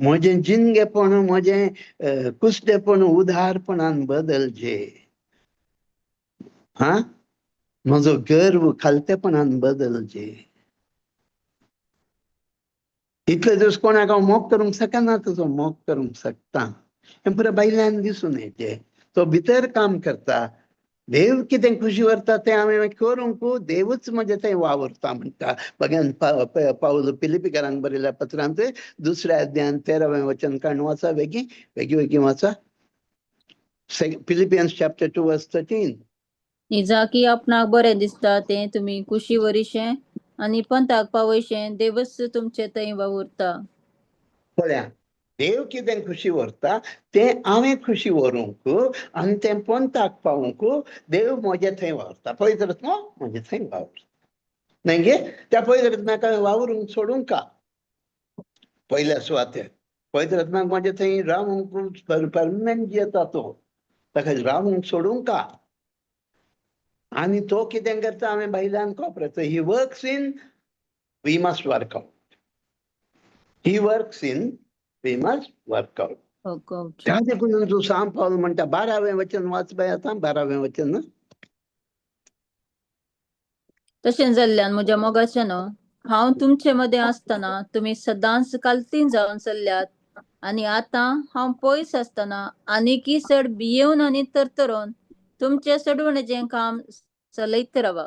म्हजें जिनगेपण, म्हजें कुसडेपण उदारपणान बदलचें, म्हजो गर्व खालतेपणान बदलचें. इतले दीस कोणाक हांव मोग करूंक शकना, तुजो मोग करूंक शकता. हें पुरो भायल्यान दिसून येचें. तो भितर काम करता. देव कितें खुशी व्हरता तें हांवें करूंक देवूच म्हजे थंय वावरता म्हणटा. भगवान पावल फिलिपिकारांक बरयल्या पत्रांत 2 अध्यायान 13वें वचन काडून वाचा. बेगी वाचा. फिलिपियन्स चॅप्टर 2 वर्स 13. जा की आपणाक बरें दिसता तें तुमी खुशी वरिशें आनी पंथाक पावयशें देवच तुमचे थंय वावुरता. पळया, देव कितें खुशी व्हरता तें हांवें खुशी व्हरूंक आनी तें पंथाक पावूंक देव म्हजे थंय वावरता. पवित्र आत्मा म्हजे थंय वावरता. न्हय गे? त्या पवित्र आत्म्याक हांवें वावरूंक सोडूंक का? पयल्या सुवातेर पवित्र आत्म्याक म्हजे थंय रावूंक परमनंट येता तो. ताका रावूंक सोडूंक का? आनी तो कितें करता? हांवें भायल्यान cooperate. He works in, we must work out. He works in, we must work out. त्या देखून तूं सांग पावल म्हणटा 12वें वचन वाच बाय आतां. 12वें वचन. तशें जाल्ल्यान म्हज्या मोगाच्यानो, हांव तुमचे मदें आसतना तुमी सदांच काल्तीन जावन चल्ल्यात, आनी आतां हांव पयस आसतना आनीकी चड भियेवन आनी तरतरोन तुमचे सोडवणेचें काम चलयत रावा.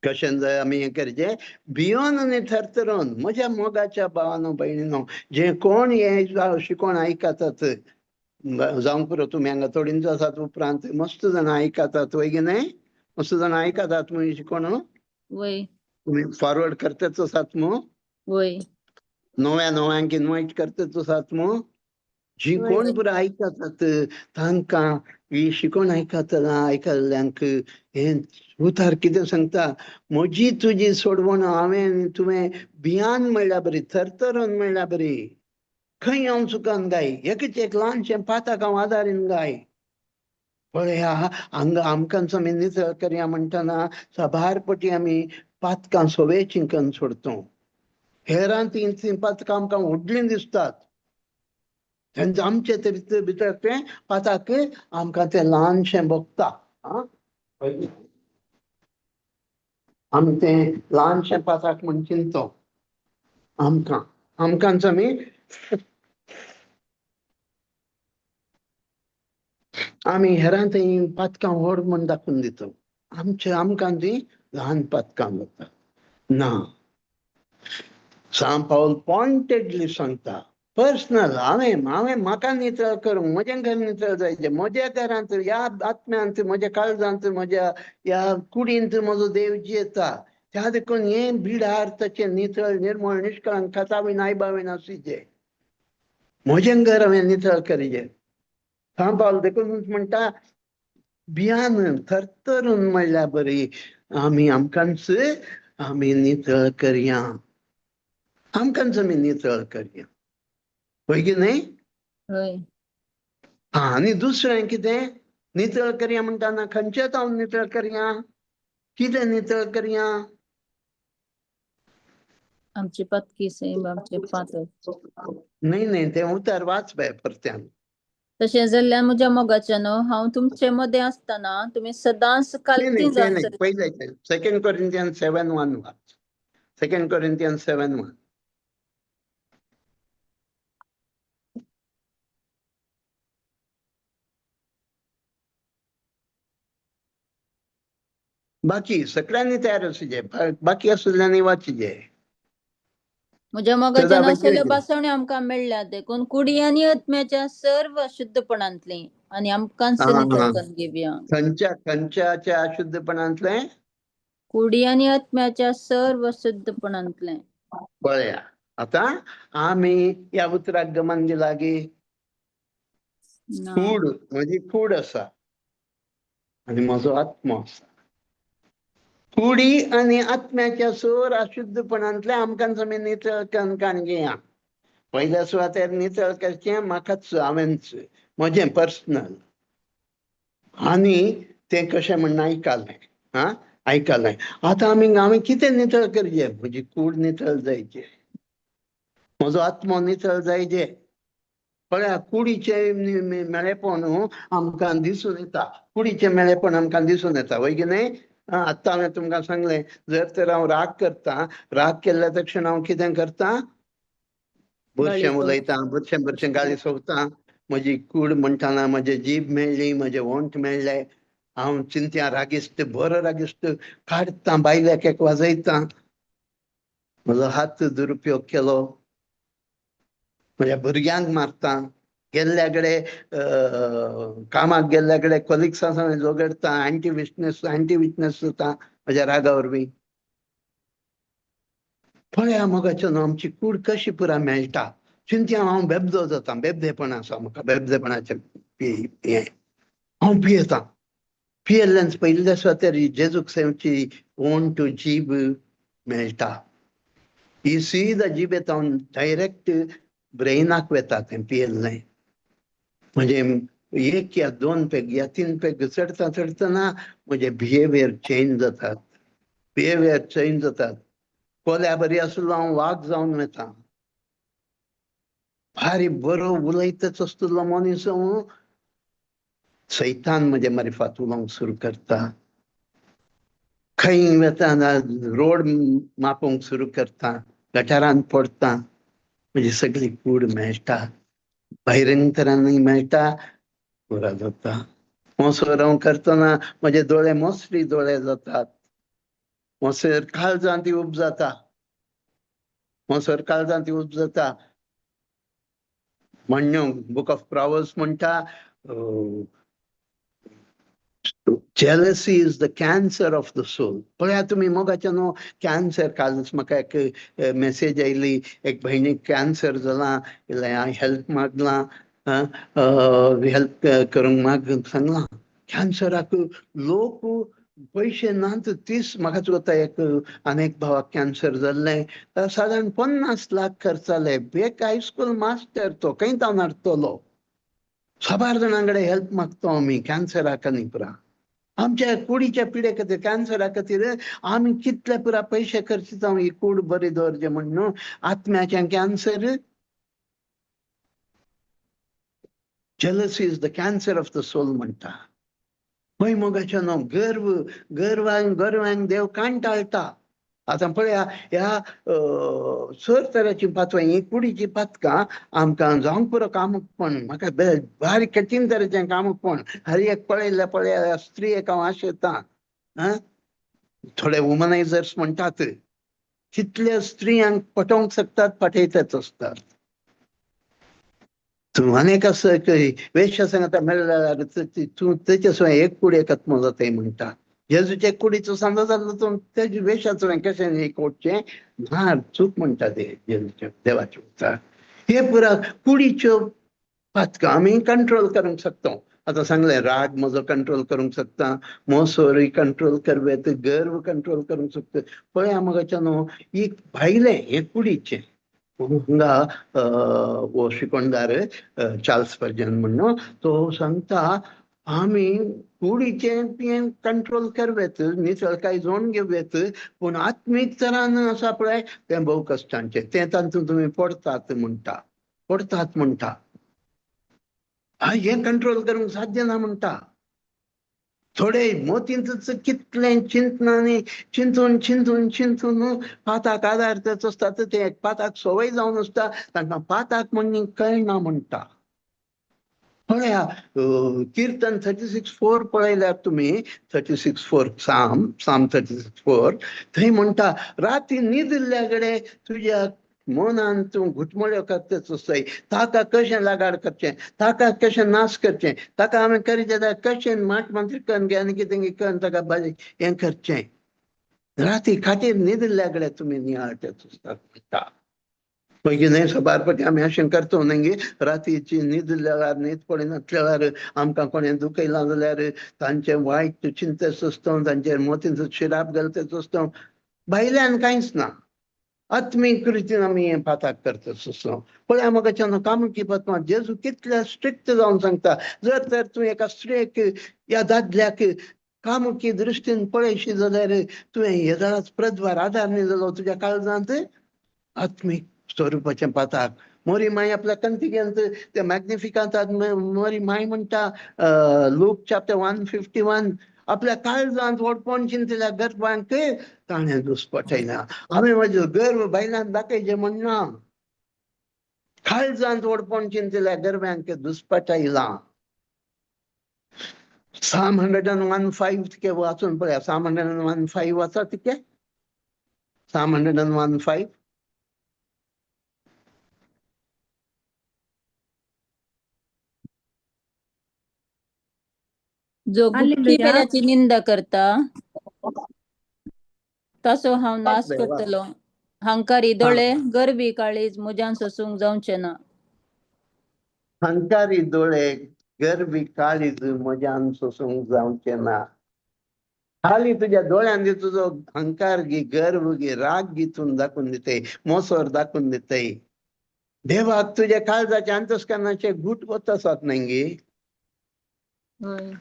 कशें जाय आमी हें करचें? भियोन आनी थरथरोन. म्हज्या मोगाच्या भावानो भयणीनो, जे कोण हे शिकोवन आयकतात, जावंक पुरो तुमी हांगा थोडींच आसात उपरांत, मस्त जाण आयकतात, वय गे न्हय? मस्त जाण आयकतात म्हूण शिकोवन. वय. तुमी फॉरवर्ड करतेच आसात मू? वय. नव्यांक इन्वायट करतेच आसात मू? जी कोण पुरो आयकतात तांकां ही शिकोवन आयकल्ल्यांक हें उतार कितें सांगता? म्हजी तुजी सोडवण हांवें तुवें भियान म्हणल्यार बरी, थरथरोन म्हणल्यार बरी. खंय हांव चुकान गाय, एकच एक ल्हानशें पाताक हांव आदारीन गाय. पळया, आमकांच आमी नितळ करया म्हणटना साबारपटी आमी पातकां सवें चिंकन सोडतो. हेरां तीं पातकां आमकां व्हडलीं दिसतात. तेंच आमचे तरी भितर तें पाताक आमकां तें ल्हानशें भोगता. आमी तें ल्हानशें पाताक म्हूण चिंतो. आमकांच आमी हेरां थंय पातकां व्हड म्हूण दाखोवन दितो. आमकां तीं ल्हान पातकां जाता. ना, सांत पावल पॉइंटेडली सांगता, पर्सनल. हांवें म्हाका नितळ करूंक, म्हजें घर नितळ जायचें, म्हज्या घरांत, ह्या आत्म्यांत, म्हज्या काळजांत, म्हज्या ह्या कुडींत म्हजो देव जियेता. त्या देखून हें भिडार ताचें नितळ, निर्मळ, निश्कळंक, खातावीन, आयबावीन आसुचें. म्हजें घर हांवें नितळ करचें. सांत पावल देखून म्हणटा, भियान थरथरून म्हणल्यार बरी. आमकांच आमी नितळ करया. आमकांच आमी नितळ करया. पळय की न्हय? आनी दुसरें कितें? नितळ करया म्हणटाना खंयचेच हांव नितळ करया? कितें नितळ करया? आमची पातकी सैम, आमचे पातक. न्हय, तें उतार वाच बाय परत्यान. तशें जाल्ल्यान म्हज्या मोगाच्यानो, हांव तुमचे मदें आसतना तुमी सदांच काल्तीन जावन चल्ल्यात. पयलें 2 Corinthians 7:1 वाच. 2 Corinthians 7:1. बाकी सगळ्यांनी तयार आसुचें. बाकी आसुल्ल्यांनी वाचचें. म्हज्या मोगाच्यान असल्यो बासवण्यो आमकां मेळ्ळ्यात देखून कुडी आनी आत्म्याच्या सर्व अशुद्धपणांतली आनी आमकांच नितळ करून घेवया. खंयच्या अशुद्धपणांतले? कुडी आनी आत्म्याच्या सर्व अशुद्धपणांतले. पळया, आतां आमी ह्या उतराक गमन दिला गे. कूड, म्हजी कूड आसा आनी म्हजो आत्मो आसा. कुडी आनी आत्म्याच्या सर अशुद्धपणांतले आमकांच आमी नितळ करून घेया. पहिल्या सुवातेर नितळ करचें म्हाकाच हांवें म्हजें पर्सनल आनी तें कशें म्हणून आयकलें आयकलें. आतां आमी कितें नितळ करचें? म्हजी कूड नितळ जायची, म्हजो आत्मो नितळ जायचे. पळया, कुडीचे मेळेपण आमकां दिसून येता, कुडीचें मेळेपण आमकां दिसून येता, वय की न्हय? आतां हांवें तुमकां सांगलें, जर तर हांव राग करतां, राग केल्ल्या तक्षण हांव कितें करतां? बुरशें उलयतां, बुरशें गाळी सोंसतां. म्हजी कूड म्हणटाना म्हजी जीब मेळ्ळी, म्हजें ओंठ मेळ्ळें, हांव चिंत्यां रागिश्ट, बरो रागिश्ट काडटां, बायल्याक एक वाजयतां, म्हजो हात दुरुपयोग केलो, म्हज्या भुरग्यांक मारतां, गेल्ल्या कडेन कामाक गेल्ल्या कडेन कलिग्सां सांगें झगडटां, एंटी विटनेस जाता म्हज्या रागा वरवीं. पळया मोगाचो न्हू, आमची कूड कशी पुरा मेळटा. चिंत्या हांव बेबदो जातां, बेबदेपण आसा म्हाका, बेबदेपणाचें हें हांव पियेतां. पियेल्ल्यान पयल्या सुवातेर जेजू क्रिस्तांवाची ओंठ जीब मेळटा. ही सीदा जिबेंतल्यान डायरेक्ट ब्रेनाक वता तें पियेल्लें. म्हणजे 1 या 2 पेग या 3 पेग चडतना म्हजे बिहेवियर चेंज जातात, कोल्या बरी आसलो हांव वाग जावन वता, भारी बरो उलयतच आसतलो मनीस सैतान म्हजे मार्फत उलोवंक सुरू करता. खंय वता रोड मापूंक सुरू करता, गटारांत पडटा, म्हजी सगळी कूड मेळटा, भायरंतरांनी मेळटा, पुरा जाता. मोसोर हांव करतना म्हजे दोळे मोसरी दोळे जातात, मोसोर काळजांत उब जाता, म्हणणो बूक ऑफ प्रॉवर्ब्स म्हणटा, jealousy is the cancer of the soul. पळया तुमी मोगाचे न्हू, कॅन्सर. कालच म्हाका एक मेसेज आयली, एक भयणीक कॅन्सर जाला, हांवें हेल्प मागलां, हेल्प करूंक सांगलां. कॅन्सराक लोक पयशे नात, 30 म्हाकाच कोत्ता एक आनेक भावाक कॅन्सर जाल्लें, सादारण 50 लाख खर्च जाले. एक हायस्कूल मास्टर, तो खंय जावन हाडटलो? 6 जाणांकडे हेल्प मागतो आमी कॅन्सराक आनी पुरा. आमच्या कुडीच्या पिडे खातीर, कॅन्सरा खातीर आमी कितले पुरा पयशे खर्च जावं ही कूड बरी दवरचें म्हणून. आत्म्याचें cancer, jealousy is the cancer of the soul म्हणटा. पळय मोगाचो न्हू, गर्वांक देव कांटाळटा. आतां पळया, ह्या 4 तरांची पातवां, ही कुडीची पातकां आमकां जावंक पुरो कामुकपण, म्हाका भारी कठीण तरेचें कामुकपण. हर एक पळयल्या स्त्रियेक हांव आशेतां. थोडे वुमनायझर्स म्हणटात, कितल्या स्त्रियांक पटोवंक शकतात, पटयतच आसतात. तूं आनेक वेश्या सांगता मेळ्ळ्यार तूं तेचे सुवाय एक कुडयेक आत्मो जाताय म्हणटा. जेजूचे कुडीचो सांदो जाल्लो तूं तेजे वेश्याचो कशें एक ओडचें ना, चूक म्हणटा ते जेजूच्या देवाचे उतर. हे पुरा कुडीच्यो पातकां आमी कंट्रोल करूंक शकता. आतां सांगलें, राग म्हजो कंट्रोल करूंक शकता, मोसोरूय कंट्रोल करवेत, गर्व कंट्रोल करूंक शकता. पळया मोगाचें न्हू, ही भायलें हें कुडीचें. हिंगा वो शिकोणदार चार्ल्स स्पर्जन म्हणून तो सांगता, आमी कुडीचें कंट्रोल करवेत, नितळकाय जोडून घेवेत, पूण आत्मीक तरान आसा पळय तें भोव कश्टांचें. तें तातूंत तुमी पडतात म्हणटा. हें कंट्रोल करूंक साध्य ना म्हणटा. थोडे मोतींच कितलें चिंतनांनी चिंतून पाताक आदार तेच आसतात, ते पाताक सवय जावन आसता, तांकां पाताक म्हणून कळना म्हणटा. पळया, किर्तन 36:4 पळयल्यार तुमी, 36:4 साम 36:4, थंय म्हणटा, राती न्हिदिल्ल्या कडेन तुज्या मनान तूं घुटमळ्यो करतच आसताय. ताका कशें लागाड करचें, ताका कशें नाश करचें, ताका हांवें करचें जाल्यार कशें माटमंत्र करून घे आनी कितें करून ताका हें करचें. राती खाटीर न्हिदिल्ल्या कडेन तुमी नियाळटेच आसतात म्हणटा. पयलीं न्हय सबारपती आमी अशें करता न्ही, रातीची न्हिदल्यार न्हीद पडिनासल्यार आमकां कोणें दुखयलां जाल्यार तांचें वायट चिंतत आसता, तांचेर मोतींचो शिराप घालतच आसता. भायल्यान कांयच ना. आत्मीक रितीन आमी हें पाताक करता सुसलो पळय म्हाका काम की पत्मा जेजू कितल्या स्ट्रिक्ट जावन सांगता जर तर तूं एका स्त्रीक या दादल्याक कामुकी दृश्टीन पळयशी जाल्यार तुवें येदाच प्रद्वार आधार न्ही जालो तुज्या काळजांत आत्मीक स्वरुपाचें पाताक मोरी माय आपल्या कंतिगेंत ते मॅग्निफिकांतात मोरी माय म्हणटा लूक चॅप्टर 151 आपल्या काळजांत ओडपोन चिंतल्या गर्भांक ताणें दुस्पटयना हांवें म्हजो गर्व बायलांक दाखयचें म्हणना काळजांत ओडपोन चिंतल्या गर्भांक दुस्पटयला Psalm 101:5 तिके वाचून पळया Psalm 101:5 वाचा तिके Psalm 101:5 जो गुप्ती हालेलुया. पेल्याची निंदा करता तासो हांव नाश वाच बे, वाच. करतलो हंकारी दोळे गरबी काळीज म्हज्यान सोसूंक जावचें ना हंकारी दोळे गरबी काळीज म्हज्यान सोसूंक जावचें ना खाली तुझ्या दोळ्यांनी तुझो हंकार घे गर्व घे राग घितून दाखवून दिते मोसोर दाखवून दिते देवाक तुझ्या काळजाच्या अंतस्करणाचे गुट होत आसात न्ही गे होय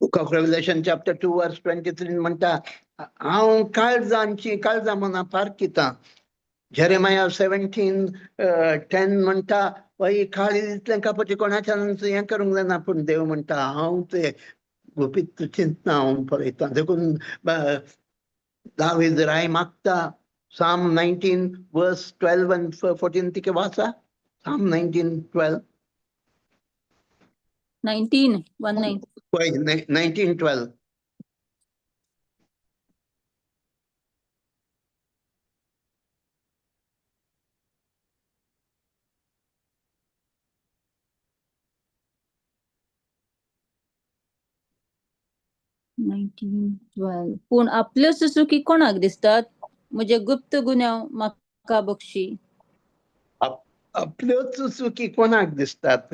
Book of Revelation chapter 2 verse 23 म्हणटा हांव काळजां मना पारकिता Jeremiah 17:10 म्हणटा वय काळीतले कापची कोणाच्यान हें करूंक जायना पूण देव म्हणटा हांव ते गुपीत चिंतना हांव पळयता देखून दावीद राय मागता Psalm 19 verse 12 and 14 तिके वाचा Psalm 19:12 19:19 पळय 19:12 19:12 पूण आपल्यो सुसुकी कोणाक दिसतात म्हजे गुप्त गुन्यांव म्हाका बक्षी आपल्योच चुकी कोणाक दिसतात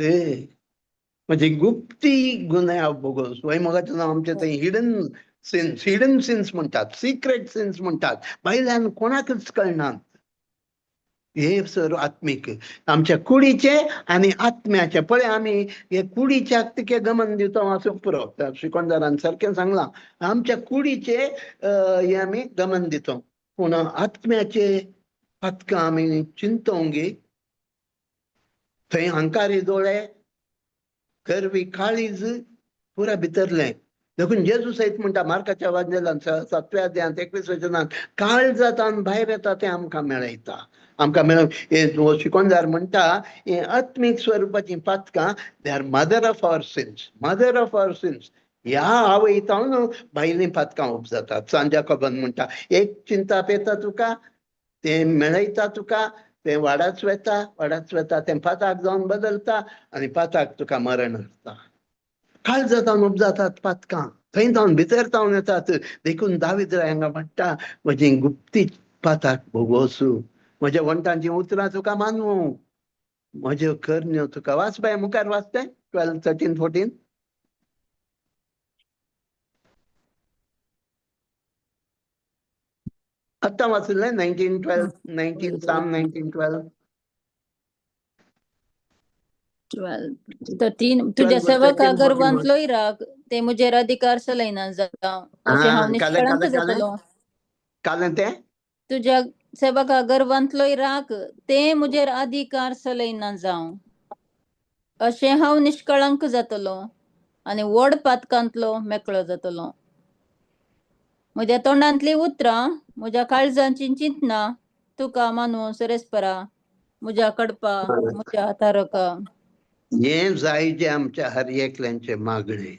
म्हणजे गुप्ती गुन्यांव बोगस वय मगाच्यान आमचे थंय हिडन सिन्स म्हणटात सिक्रेट सिन्स म्हणटात भायल्यान कोणाकच कळनात हे सर आत्मीक आमच्या कुडीचे आणि आत्म्याचे पळय आमी हे कुडीच्याक तिके गमन दिवतो असो पुरो श्रीकोंडारान सारकें सांगलां आमच्या कुडीचे हे आमी गमन दितो पूण आत्म्याचे पातकां आमी चिंतोंगे थंय हंकारी दोळे गरवी काळीज पुरा भितरले देखून जेजू सयत म्हणटा मार्काच्या वांजेलान 7व्या अध्यायांत 21 वचनांत काळजांतान भायर येता तें आमकां मेळयता आमकां शिकोंजार म्हणटा हे आत्मीक स्वरुपाची पातकां they are mother of our sins ह्या आवयतावन भायलीं पातकां उपजातात सांजा कबन म्हणटा एक चिंता पेता तुका तें मेळयता तुका तें वाडच वेता तें पाताक जावन बदलता आनी पाताक तुका मरण हाडटा काळजांतान उपजातात पातकां थंय जावन भितर जावन येतात देखून दावीद हांगा म्हणटा म्हजी गुप्ती पाताक भोगोसू म्हज्या वंटांची उतरां तुका मानवू म्हज्यो करण्यो तुका वाच बाय मुखार वाचते 12, 13, 14 आत्तां वाचलें 19:12 Psalm 19:12 13 तुझ्या सेवका गर्वांतलोय राग ते मुजेर अधिकार चलयना जावं अशें हांव निश्कळंक जातलो कालें तें तुझ्या सेवका गर्वांतलोय राग ते मुजेर अधिकार चलयना जावं अशें हांव निश्कळंक जातलो आनी व्हड पातकांतलो मेकळो जातलो म्हज्या तोंडांतली उतरां म्हज्या काळजांची चिंतना तुका मानवू सरेस्परा म्हज्या कडपा म्हज्या तारका हें जायचें आमच्या हर एकल्यांचे मागणें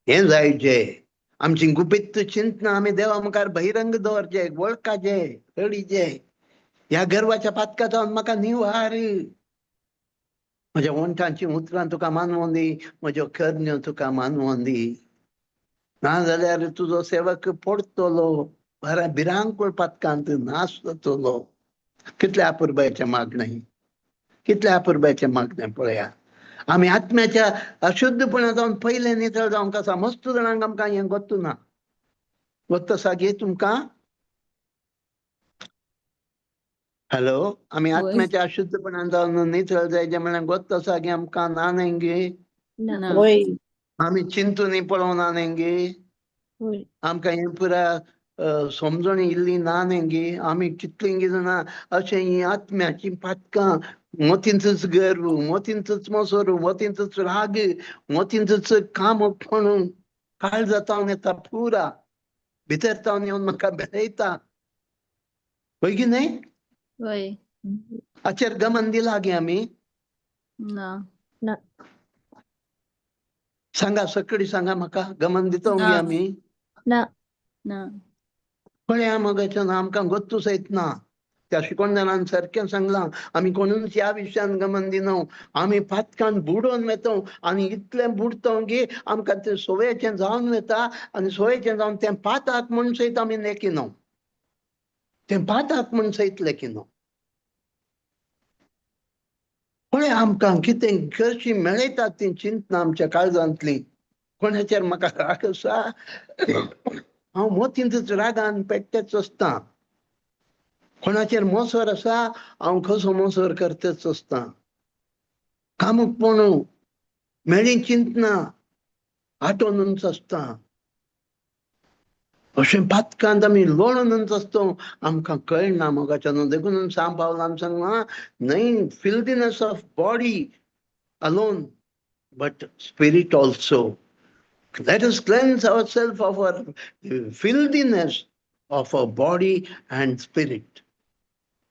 हें जायचें आमची गुपित चिंतना आमी देवा मुखार बहिरंग दवरचे वळखाचे रडीचे ह्या गर्वाच्या पातका जावन म्हाका निवार म्हज्या वंठांची उतरां तुका मानवून दी म्हज्यो करण्यो तुका मानवून दी नाजाल्यार तुजो सेवक पडटलो भिरांकूळ पातकांत नाश जातलो कितल्या अपुरबायेचें मागणें पळया आमी आत्म्याच्या अशुद्धपणा जावन पयले नितळ जावंक आसा मस्त जाणांक आमकां हें गोत्तू ना वत्त सागे तुमका हॅलो आम्ही होय. आत्म्याच्या अशुद्धपणान जाऊन नितळ जायचे म्हणल्यार गोत्त सागे आमकां नानेंगे ना ना होय आम्ही चिंतून पळोवन आनेंगे होय आमकां हे पुरा समजण इल्ली नानेंगे आमी कितलीं जाणां अशें ही आत्म्याची पातकां मोतींचोच गर्व मोतींचोच मोसोर मोतींचोच राग मोतींचोच कामपण काळ जाता येता पुरा भितर जावन येवन म्हाका बेळयता होय की न्हय होय हाचेर गमन दिला गे आमी ना ना सांगा सकडी सांगा म्हाका गमन दिता गे ना. आमी ना ना पळया मगाच्यान आमकां गोत्तू सयत ना त्या शिकोण जाणांनी सारकें सांगलां आमी कोणूच ह्या विशयान गमन दिना आमी पातकान बुडोवन वता आनी इतलें बुडता की आमकां तें सवयेचें जावन वता आनी सवयेचें जावन तें पाताक म्हूण सयत आमी लेखिना तें पाताक म्हूण सयत लेखिना पळय आमकां कितें कशी मेळयतात ती चिंतना आमच्या काळजांतली कोणाचेर म्हाका राग आसा हांव मोतींचोच रागान पेट्टेच आसता कोणाचेर मोसोर आसा हांव कसो मोसोर करतेच आसता कामुकपणू मेळ्ळी चिंतना आटोवनूच आसता अशें पातकांत आमी लोळूनच आसता आमकां कळना मोगाच्यान देखून सांग पावलान सांगलां न्हय filthiness of body alone but spirit also let us cleanse ourselves of our filthiness of our body and spirit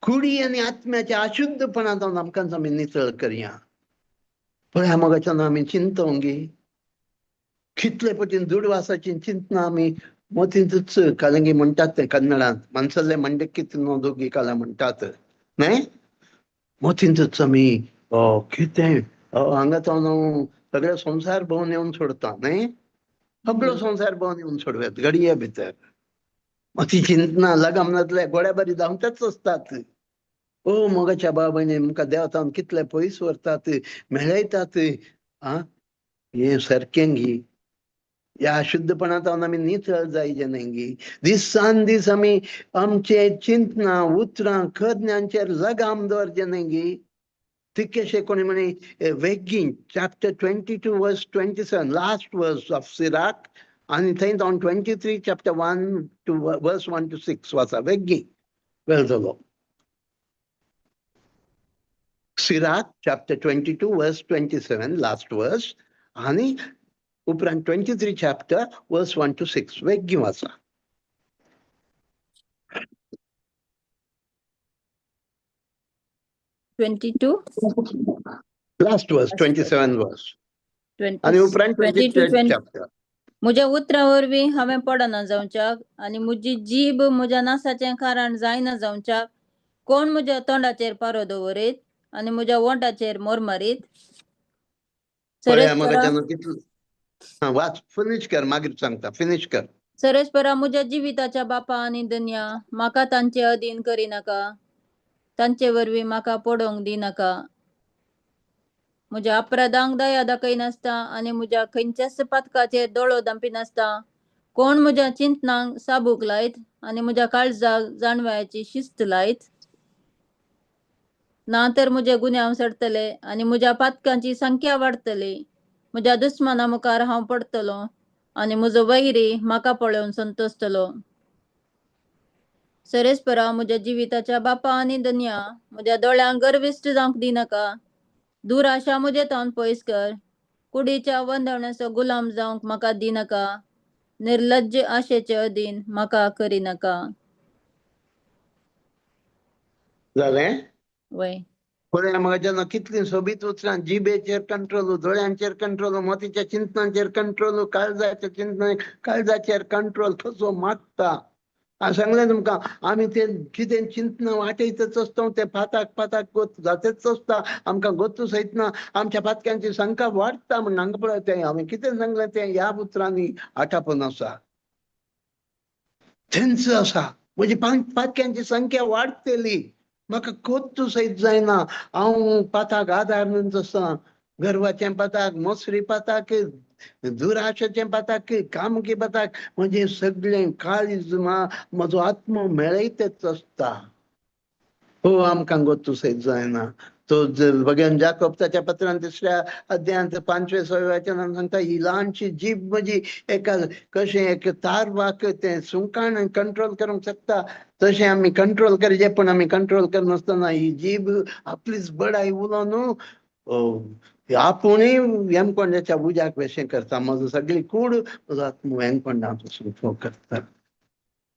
कुडी आनी आत्म्याच्या अशुद्धपणांतून आमकां आमी नितळ करया पळय मोगाच्यान आमी चिंतोंगी कितले पटीन दुडवासाची चिंतना आमी मोतींचूच कालंगी म्हणटात ते कन्नडांत मनसल्ले मंडक्की तिनोदोगी काला म्हणटात न्हय मोतींचूच आमी कितें हांगा जावन सगळे संवसार भोंवन येवन सोडता न्हय सगळो संवसार भोंवन येवन सोडव्यात घडये भितर ती चिंतना लगाम जातले गोड्या बारी जावंकच आसतात ओ मोगाच्या बाबांनी आमकां देंवतावन कितले पयस व्हरतात मेळयतात हे सारकें गी ह्या अशुद्धपणांतून आमी नितळ जायचे न्हय गी दिसान दीस आमी आमचे चिंतना उतरां कज्ञांचेर लगाम दवरचे न्हय गी तितकेशे कोणी म्हणे वेगीन चॅप्टर 22 वर्स 27 लास्ट वर्स ऑफ सिराक आणि थंय जावन 23 चॅप्टर 1 to वर्स 1 to 6 वाचा वेगीन वेळ जालो सिराक चॅप्टर 22 वर्स 27 लास्ट वर्स आणि उपरांत 23 चॅप्टर वर्स 1 to 6 वेगीन वाचा लास्ट वर्स 27 वर्स आणि उपरांत 23 चॅप्टर म्हज्या उतरां वरवीं हांवें पडना जावच्याक आनी म्हजी जीब म्हज्या नासाचें कारण जायना जावच्याक कोण म्हज्या तोंडाचेर पारो दवरीत आनी म्हज्या ओंठाचेर मोर मारीत वाच फिनिश कर मागीर सांगता फिनिश कर सरेस्परा म्हज्या जिविताच्या बापा आनी धन्या म्हाका तांचे अधीन करिनाका तांचे वरवीं म्हाका पडोवंक दिनाका म्हज्या अपराधांक दया दाखयनासता आनी म्हज्या खंयच्याच पातकाचेर दोळो धांपिनासता कोण म्हज्या चिंतनांक साबूक लायत आनी म्हज्या काळजाक जाणव्याची शिस्त लायत ना तर म्हजे गुन्यांव सडतले आनी म्हज्या पातकांची संख्या वाडतली म्हज्या दुस्माना मुखार हांव पडतलो आनी म्हजो वैरी म्हाका पळोवन संतोसतलो सरेस्परा म्हज्या जिविताच्या बापा आनी धन्या म्हज्या दोळ्यांक गर्विश्ट जावंक दिनाका दूर आशा म्हजे तोंड पयस कर कुडीच्या वंदवण्याचो गुलाम जावंक म्हाका दिनाका निर्लज्ज आशेचे अधीन म्हाका करिनाका जालें वय पळय म्हाका कितलीं सोबीत उतरां जिबेचेर कंट्रोल दोळ्यांचेर कंट्रोल मोतीच्या चिंतनांचेर कंट्रोल काळजाच्या चिंतनां काळजाचेर कंट्रोल कसो मागता हांवें सांगलें तुमकां आमी ते कितें चिंतना वाटयतच आसता ते पाताक जातच आसता आमकां गोत्तू सयतना आमच्या पातक्यांची संख्या वाडटा म्हण हांगा पळय तें हांवें कितें सांगलें तें ह्या उतरांनी आटापन आसा थंयच आसा म्हजी पातक्यांची संख्या वाडटली म्हाका गोत्तू सयत जायना हांव पाताक आदार आसा गर्वाचें पाताक, मोसरी पाताक, दुराशेचें पाताक, कामकी पाताक म्हणजे सगळें काळीज म्हजो आत्मो मेळयतच आसता. हो आमकां गोतूसय जायना. तो भगवान जाकोब ताच्या पत्रान 3ऱ्या अध्यायांत 5-6 वचनान सांगता, ही ल्हानशी जीभ म्हजी एका कशें एक तारवाक तें सुंकान कंट्रोल करूंक शकता तशें आमी कंट्रोल करचे, पण आमी कंट्रोल करनासतना ही जीभ आपलीच बडाई उलोवन आपुणूय हेमकोंडाच्या उज्याक वेशें करता. म्हजो सगळी कूड म्हजो आत्मो हेमकोंडाचो करता.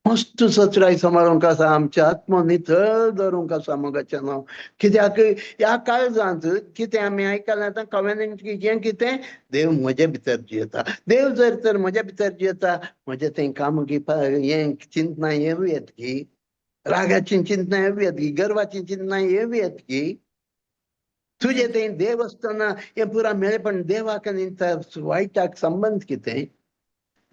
मस्त सचराई सांबाळूंक आसा, आमचे आत्मो नितळ दवरूंक आसा मोगाचें नांव. कित्याक ह्या काळजांत कितें आमी आयकलां आतां कॉव्हॅनंट जें कितें देव म्हजे भितर जियेता. देव जर तर म्हज्या भितर जियेता, म्हजें तें कामकी हें चिंतनां हेवूं येत की, रागाची चिंतनां हेवूं येत की, गर्वाची चिंतनां हेवूं येत की. तुजें तें देव आसतना हें पुरा मेळ्ळें, पण देवाक आनी वायटाक संबंध कितें?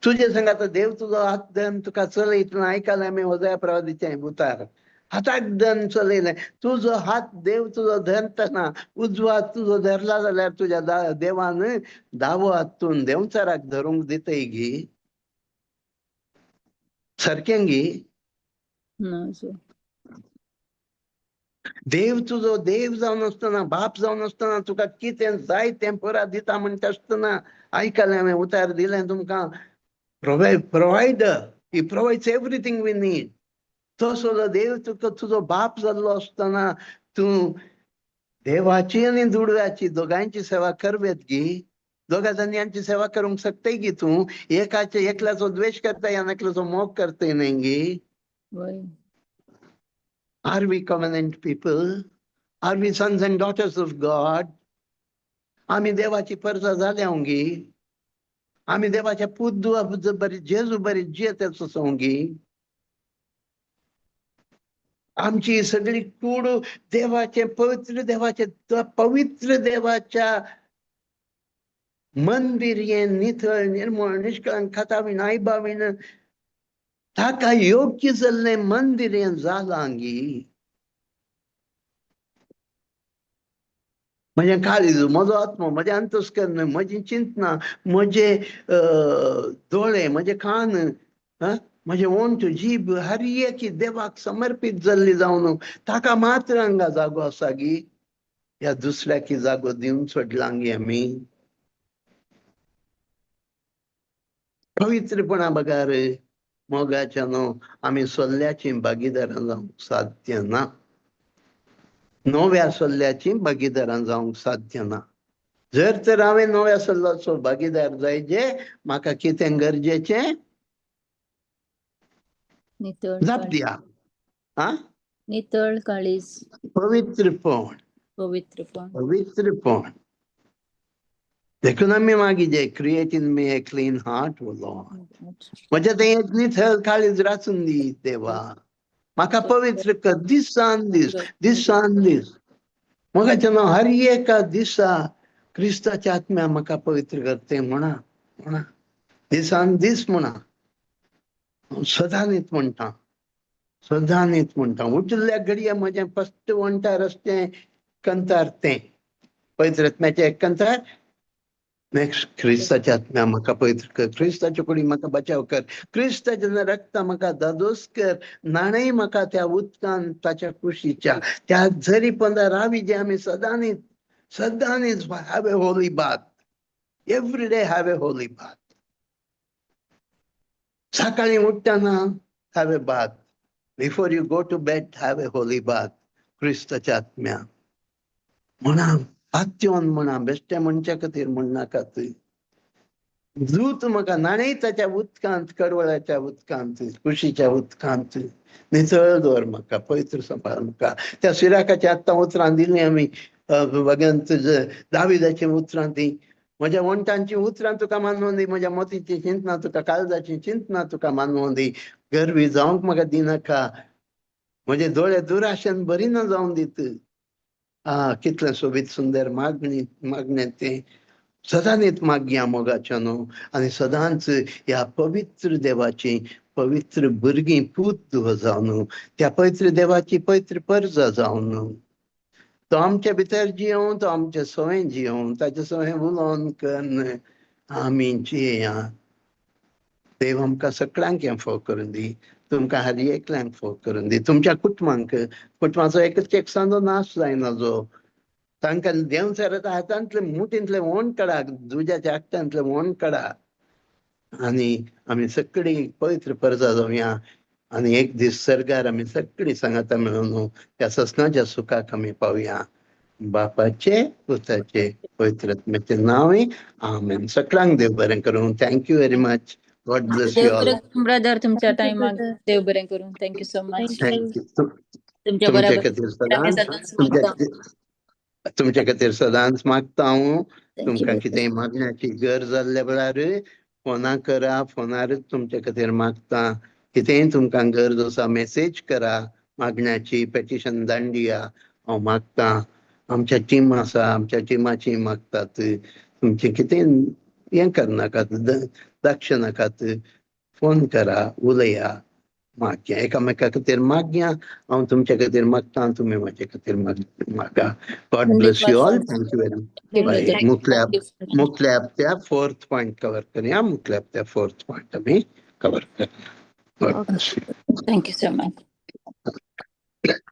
तुजे संग आतां देव तुजो हात धरून तुका चलयतना आयकलां आमी होजया प्रवादीचें उतार. हाताक धरून चलयलें. तुजो हात देव तुजो धरतना उजवो हात तुजो धरला जाल्यार तुज्या देवान दावो हातून देंवचाराक धरूंक दितय गी. सारकें गी. ना सर. देव तुजो देव जावन आसतना, बाप जावन आसतना तुका कितें जाय तें पुरा दिता म्हणटा आसतना आयकलें हांवें उतार दिलें तुमकां. Provider, he provides everything we need. तो सगळो देव तुका तुजो बाप जाल्लो आसतना तूं देवाची आनी दुडव्याची दोगांयची सेवा करवेत गी. दोगा जाणांची सेवा करूंक शकताय गी तूं. एकल्याचो द्वेष करताय आनी एकल्याचो मोग करताय न्हय गी. Are we covenant people? Are we sons and daughters of God? आमी देवाची परजा जाल्यांव गी. आमी देवाच्या पूत बरी जेजू बरी जियेत आसोंगी. आमची सगळी कूड देवाचे पवित्र देवाच्या मंदिर हें नितळ निर्मळ निष्कळंक खतावीन आयबावीन ताका योग्य जाल्लें मंदिर हें जालां गी. म्हजें काळीज, म्हजो आत्मो, म्हजें अंतस्करण, म्हजी चिंतनां, म्हजे दोळे, म्हजे कान, म्हजे ओंठ, जीभ हर एक देवाक समर्पीत जाल्ली जावन ताका मात्र हांगा जागो आसा गी. ह्या दुसऱ्याक जागो दिवन सोडलां गी आमी. पवित्रपणा बगार मोगाच्या न्हू आमी सल्ल्याची भागीदारां जावंक साध्य ना. नव्या सल्ल्याची भागीदारां जावंक साध्य ना. जर तर हांवें नव्या सल्ल्याचो भागीदार जायचे म्हाका कितें गरजेचें? जाप दिया. नितळ काळीज, पवित्रपण. पवित्रपण. देखून आमी मागीचे create in me a clean heart O Lord. म्हजें तें एक नितळ काळीज राचून दी देवा. म्हाका पवित्र कर दिसान दीस. मोगाचें नांव हर एका दिसा क्रिस्ताच्या आत्म्या म्हाका पवित्र करते म्हणा. दिसान दीस म्हणा. सदांच म्हणटा. उठल्या घडये म्हजें फस्ट वंटार आसचें कंतार तें पवित्रात्म्याचें एक कंतार. नेक्स्ट क्रिस्ताच्या आत्म्या म्हाका पवित्र कर. क्रिस्ताचे कुडी म्हाका बचाव कर. क्रिस्ताचें रक्ता म्हाका दादोस कर. नाणय म्हाका त्या उदकान ताच्या कुशीच्या त्या झरी पंदा रावी जे आमी सदांच have a holy bath. Every day have a holy bath. सकाळी उठताना have a bath. Before you go to bed have a holy bath. क्रिस्ताच्या आत्म्या म्हणा. पात्योन म्हणा. बेश्टे मनशा खातीर म्हणनाकात. दूत म्हाका नाणय ताच्या उदकांत, कडवळाच्या उदकांत, कुशीच्या उदकांत नितळ दवर म्हाका. पवित्र सांबाळ म्हाका. त्या सिराकाच्या आत्तां उतरां दिलीं आमी भगवंत दाविदाची उतरां ती. म्हज्या वंटांची उतरां तुका मानून दी. म्हज्या मोतीची चिंतनां तुका, काळजाची चिंतनां तुका मानून दी. गर्वी जावंक म्हाका दिनाका. म्हजे दोळे दुराशेन बरी न जावन दीत. कितलें सोबीत सुंदर मागणें तें. सदांच मागया मोगाच्या न्हू. आनी सदांच ह्या पवित्र देवाची पवित्र भुरगीं पूत जावन त्या पवित्र देवाची पवित्र परजा जावन तो आमच्या भितर जियों, तो आमचे सोय जियों, ताचे सोय उलोवन करून आमी जियेया. देव आमकां सगळ्यांक हें फोव करून दी, तुमकां हर एकल्यांक फोव करून दी, तुमच्या कुटुंबाचो एकच एक सांदो नाश जायनाजो. तांकां देव सरता हातांतले मुठींतले वोंड काडा, जुजाच्या आगटांतले वोंड काडा, आनी आमी सगळी पवित्र परजा जावया. आनी एक दीस सर्गार आमी सगळी सांगाता मेळून त्या ससनाच्या सुखाक आमी पावया. बापाचे, पुताचे, पवित्र आत्म्याचे नांवे आमेन. सगळ्यांक देव बरें करूं. Thank you very much. God bless you all. Brother तुमच्या Thank you, टायमाक brother. देव बरें करूं. Thank you so much. Thank you. Thank you. तुमच्या तुमचे बरोबर खातीर सदांच तुमचे खातीर सदांच मागता हांव. तुमकां कितेंय मागण्याची गरज जाल्ल्या वेळार फोना करा, फोनारूच तुमचे खातीर मागता. कितेंय तुमकां गरज आसा मेसेज करा, मागण्याची पेटिशन धाडुया, हांव मागता. आमच्या टीम आसा, आमच्या टिमाची मागतात. तुमचे कितेंय हें करनाकात, दाखय नाकात. फोन करा, उलया, मागया, एकामेका खातीर मागया. हांव तुमच्या खातीर मागता, तुमी म्हाजे खातीर मागा. God bless you all. Thank you very much. Bye. मुखल्या हप्त्या 4th पॉइंट कवर करूया. मुखल्या हप्त्या 4th पॉइंट आमी कवर करूया. Thank you so much.